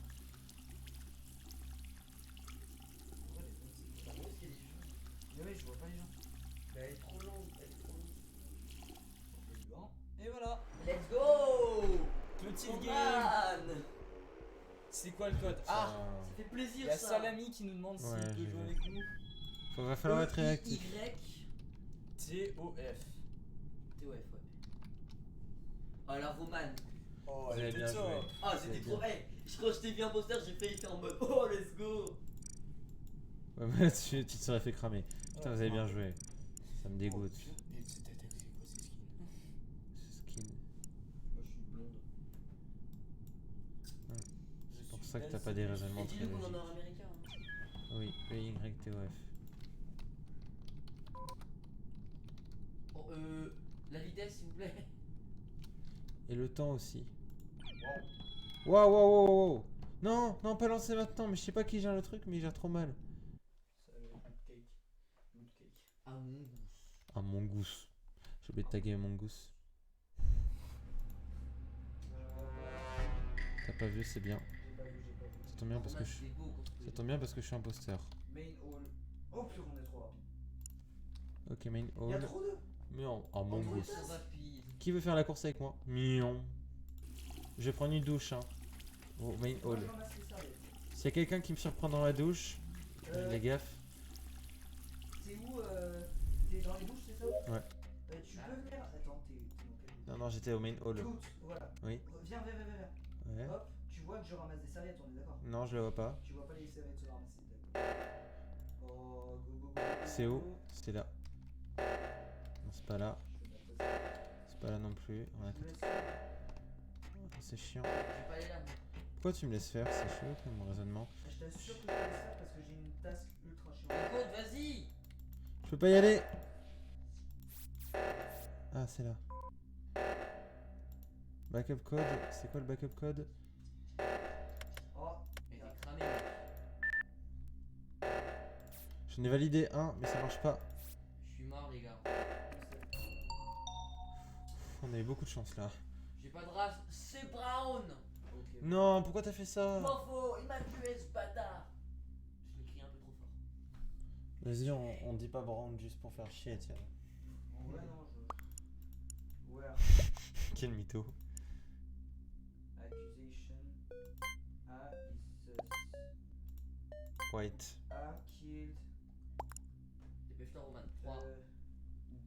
Pourquoi les gens, c'est pas vrai, est-ce qu'il y a des gens? Mais oui, je vois pas les gens. Mais elle est trop longue, elle est trop longue. Et voilà. Let's go. Petite game. Roman. C'est quoi le code? Ah, Ça fait plaisir y'a ça. Salami qui nous demande s'il Ouais, peut j'ai jouer vu. avec nous. Va falloir être réactif. TOF. TOF, ouais. Oh la Roman. Oh, Vous avez bien joué. Ah, C'est c'était bien. trop. Hey, je crois que je t'ai vu imposteur, j'ai failli faire en mode oh, let's go. Ouais, mais tu te serais fait cramer. Putain, vous avez bien joué. Ça me dégoûte. Mais c'était quoi ces skins? Ce skin. Moi, je suis blonde. C'est pour ça que t'as pas des raisonnements Et très dis-nous qu'on en logiques. a un américain. Hein. Oui, EYTOF. Oh, la vitesse, s'il vous plaît. Et le temps aussi. Wow. Non, pas lancer maintenant, mais je sais pas qui gère le truc, mais il gère trop mal. Ça va être Loot cake. Ah, mon goût. Ah, Mongoose. J'ai oublié de taguer Mongoose. T'as pas vu, c'est bien. J'ai pas vu. Ça tombe bien parce que je... Ça tombe bien parce que je suis imposteur. Main hall. Oh purée, on est trop rapide. Ok, main Y'a hall. trop de. Mais oh, On Mongoose. est rapide. Qui veut faire la course avec moi? Mion. Je vais prendre une douche, hein. Oh, main Moi, hall. je ramasse les serviettes. S'il y a quelqu'un qui me surprend dans la douche, les gaffe. T'es où T'es dans les douches, c'est ça? Ouais. Tu peux venir. Attends, t'es dans quel. Non, j'étais au main hall. Loot, voilà. Oui. Viens. Ouais. Hop, tu vois que je ramasse des serviettes, on est d'accord? Non, je le vois pas. Tu vois pas les serviettes se ramasser, d'accord? Oh, go. C'est où? C'est là. Non, c'est pas là. C'est pas là non plus. On a Je tout- laisse. C'est chiant. Je vais pas aller là. moi. Pourquoi tu me laisses faire? C'est chaud comme mon raisonnement. Je t'assure que je laisse ça parce que j'ai une task ultra chiante. Écoute, vas-y. Je peux pas y aller. Ah, c'est là. Backup code. C'est quoi le backup code? Oh, Mais t'es cramé, mec. J'en ai validé un, mais ça marche pas. Je suis mort, les gars. On a eu beaucoup de chance là. J'ai pas de race, c'est Brown. Ok. Non, pourquoi t'as fait ça? M'en faut, il m'a tué ce bâtard. Je l'ai crié un peu trop fort. Vas-y, on dit pas Brown juste pour faire chier, tiens. Ouais, non, je. Where? Quel mytho. Accusation. A is White. A killed. Dépêche-toi, Roman. 3, euh,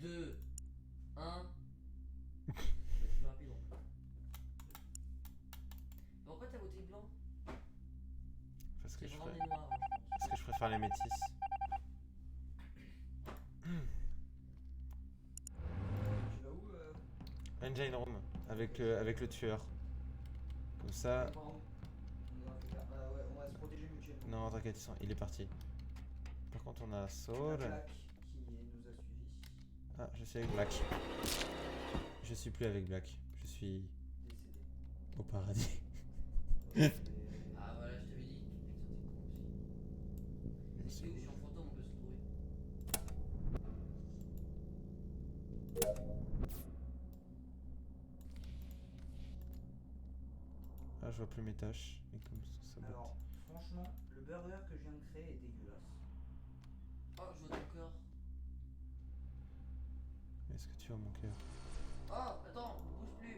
2, 1. Je vais être plus rapide. Pourquoi t'as voté blanc? Parce que C'est je vraiment ferais- des noirs, hein, je pense. Parce que je préfère les métis. Tu vas où Engine room avec le tueur. Comme ça. Pardon. On va faire- Ah ouais, on va se protéger mutuellement. Non, t'inquiète, il est parti. Par contre, on a La Saul. Black qui nous a suivis. Ah, je suis avec Black. Je suis plus avec Black. Je suis Décédé. au paradis. Et- Ah voilà, je t'avais dit. Putain, c'est con aussi. C'est où sur fantôme on peut se trouver? Ah, je vois plus mes tâches. Mais comme ça botte. Alors, franchement, le burger que je viens de créer est dégueulasse. Oh, je vois ton cœur. Est-ce que tu as mon cœur? Oh, attends, bouge plus.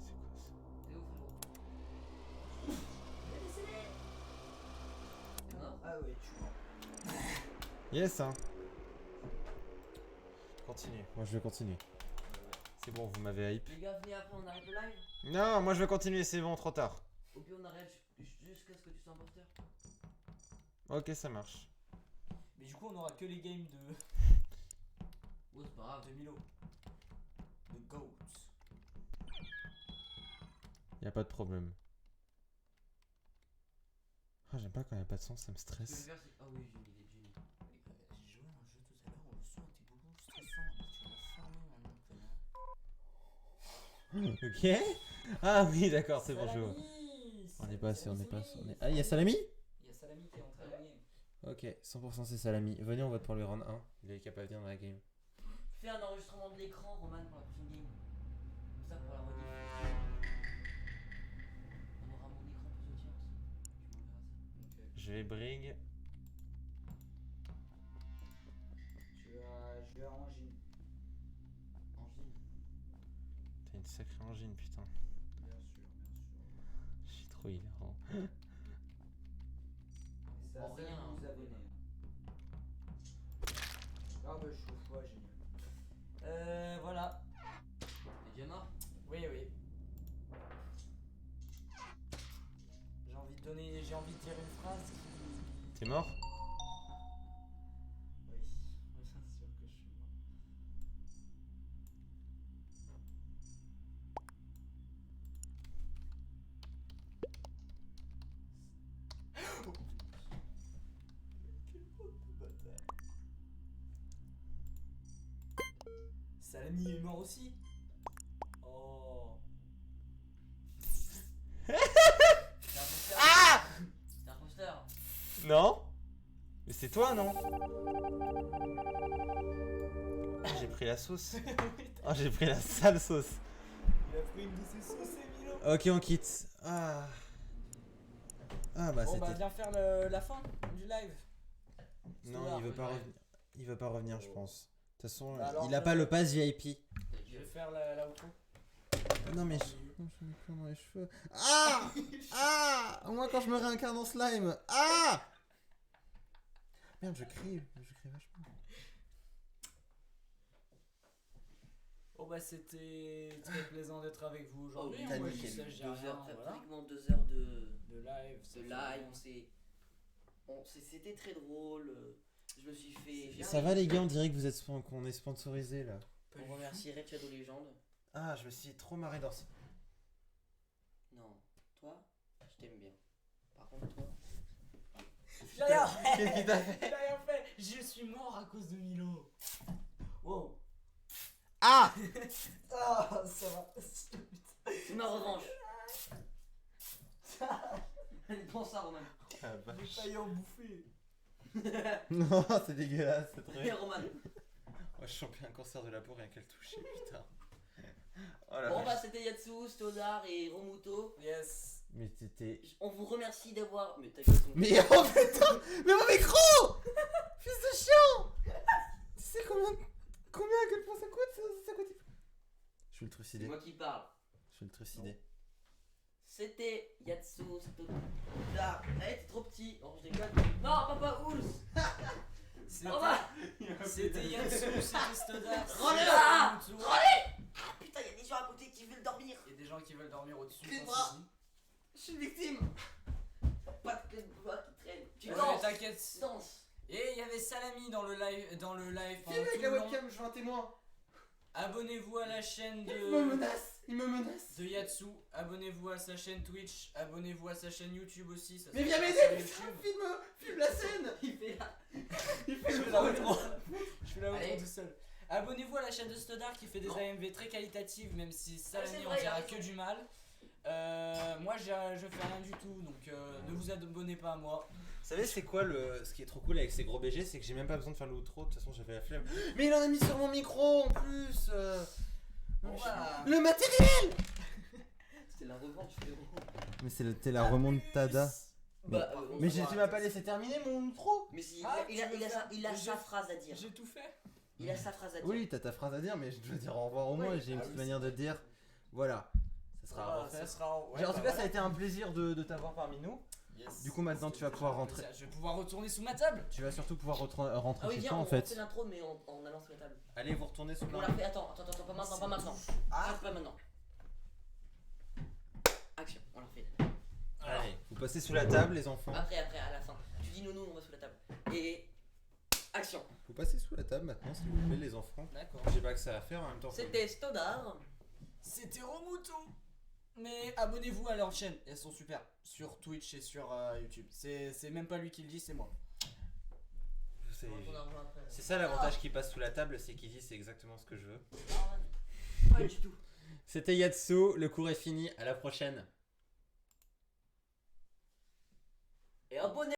C'est quoi ça? T'es où, frérot? Il est décédé. T'es mort? Ah ouais, je suis mort. Yes, hein. Continue. Moi, je vais continuer. C'est bon, vous m'avez hype. Les gars, venez après, on arrête le live. Non, moi je vais continuer, c'est bon, trop tard. Ou puis on arrête jusqu'à ce que tu sois imposteur. Ok, ça marche. Mais du coup, on aura que les games de. Oh, c'est pas grave. de Milo. De Goats. Y a pas de problème. Ah, j'aime pas quand y a pas de son, ça me Ce que je vais stresse. faire, c'est. Ah oui, j'ai une idée de génie. J'ai joué à un jeu tout à l'heure où le son était beaucoup plus stressant. Tu vas fermer maintenant, connard. Ok. Ah oui, d'accord, c'est bon, je vois. Salami. On est pas sûr, on est pas Salami. sûr. Ah, y'a Salami? Il y a Salami qui est en train de gagner. Ok, 100% c'est Salami. Venez, on vote pour lui rendre 1. Il est capable de venir dans la game. Fais un enregistrement de l'écran, Roman, pour la prochaine game. Comme ça, pour la rediff. On aura mon écran pour ce tir aussi. Tu m'enverras ça. Je vais brig. Je vais à Angine. Angine. T'as une sacrée engine, putain. Bien sûr, bien sûr. Je suis trop hilarant. Et ça, Oh, ça, rien, vous hein. abonnez. Ah bah je suis au foie, génial. Voilà. T'es déjà mort? Oui, oui. J'ai envie de dire une phrase qui. T'es mort? Oui, bien sûr que je suis mort. Oh, quel bande de bâtards. Salami est mort aussi. Oh. T'es imposteur? Ah! T'es imposteur? Non? Mais c'est toi, non? Ah, j'ai pris la sauce. Ah, j'ai pris la sale sauce. Il a pris une de ses sauces, Emilio. Ok, on quitte. Ah. Ah, bah Bon bah c'était. viens faire la fin du live. Non, il veut pas ouais. revenir. Il veut pas revenir, je pense. De toute façon, Bah alors, il a pas le pass VIP. Je vais faire la outro. Non, mais je me prends dans les cheveux. Ah! Ah! Moi, quand je me réincarne en slime. Ah! Merde, je crie vachement. Bon bah c'était très plaisant d'être avec vous aujourd'hui. Oh, Moi, t'as je nickel. sais, j'ai 2 rien, heures, voilà. pratiquement 2 heures De live. de live. C'était très drôle. Je me suis fait. j'ai Ça un- va, les gars, on dirait que vous êtes qu'on est sponsorisé là. On remercie Red Shadow Legend. Ah, je me suis trop marré dans ce. Non, toi, je t'aime bien. Par contre, toi. J'ai rien Qu'est-ce qu'il t'a fait? J'ai rien fait. Je suis mort à cause de Milo. Wow. Ah! Ah, ça va. C'est ma revanche. Prends ça, Roman. Ah, J'ai vache. failli en bouffer. Non, c'est dégueulasse, c'est trop Hé, bien. Roman. Moi, je chopais un cancer de la peau rien qu'à le toucher, putain. Oh la Bon vache. bah c'était Yatsu, Stodar et Romuto. Yes. Mais t'étais. On vous remercie d'avoir. Mais t'inquiète. Mais oh putain! Mais mon micro! Fils de chien! Tu sais combien à quel point ça coûte ça coûte. Je suis le C'est trucidé. moi qui parle. Je suis le trucidé. C'était Yatsu, Stodar. Eh, t'es trop petit. Oh, je déconne. Non, papa Ours. C'était Oh bah. c'était Yatsu, c'était Stodar. Rends-le c'était là. Romuto. Ah putain, y'a des gens à côté qui veulent dormir. Il y a des gens qui veulent dormir au-dessus. Les sans bras. souci. Je suis une victime. Pas de clé de bois qui traîne. Tu Ouais, danses. t'inquiète. Danse. Et il y avait Salami dans le live pendant Filme avec tout la le long. webcam, je veux un témoin. Abonnez-vous à la chaîne Il me de menace, il me menace. Yatsu. Abonnez-vous à sa chaîne Twitch. Abonnez-vous à sa chaîne YouTube aussi. Ça Mais se viens passe m'aider, sur YouTube. filme la scène. Il fait là. Il fait Je le fais la outro. Je fais la Allez. outro tout seul. Abonnez-vous à la chaîne de Stodar qui fait des Non. AMV très qualitatives, même si Salami c'est en vrai, il a dira raison. que du mal. Moi je fais rien du tout, donc ne vous abonnez pas à moi. Vous savez, c'est quoi ce qui est trop cool avec ces gros BG? C'est que j'ai même pas besoin de faire l'outro. De toute façon, j'avais la flemme. Mais il en a mis sur mon micro en plus. Bon, voilà. Le matériel! C'est la revanche, frérot. Mais c'était la remontada. Bah, Mais tu m'as pas laissé terminer mon outro. Mais si, Ah, il a tu veux faire- il a j'ai- sa phrase à dire. J'ai tout fait. Il a sa phrase à dire. Oui, t'as ta phrase à dire, mais je dois dire au revoir au moins. Ouais. J'ai une Ah petite oui, manière de dire. Voilà. Ça sera à Voilà, refaire. ça sera en- ouais, en tout bah cas, ça a voilà. été un plaisir de t'avoir parmi nous. Yes. Du coup, maintenant, tu vas pouvoir rentrer. Je vais pouvoir retourner sous ma table. Tu vas surtout pouvoir rentrer Ah oui, chez viens, toi on en fait fait. l'intro, mais en allant sur la table. Allez, vous retournez sous On la. l'a fait, attends, pas maintenant, pas maintenant. Ah. Pas maintenant. Action, on l'a fait. Allez, vous passez sous la table, les enfants. Après, à la fin. Tu dis nounou, on va sous la table. Et. Action. Vous passez sous la table maintenant, s'il vous plaît, les enfants. D'accord. J'ai pas que ça à faire en même temps. C'était Stodar. C'était Romuto. Mais abonnez-vous à leur chaîne, elles sont super. Sur Twitch et sur YouTube. C'est même pas lui qui le dit, c'est moi. C'est- On en rejoint après. C'est ça l'avantage qui passe sous la table, c'est qu'il dit c'est exactement ce que je veux. Ah, pas du tout. C'était Yatsu, le cours est fini, à la prochaine. Et abonnez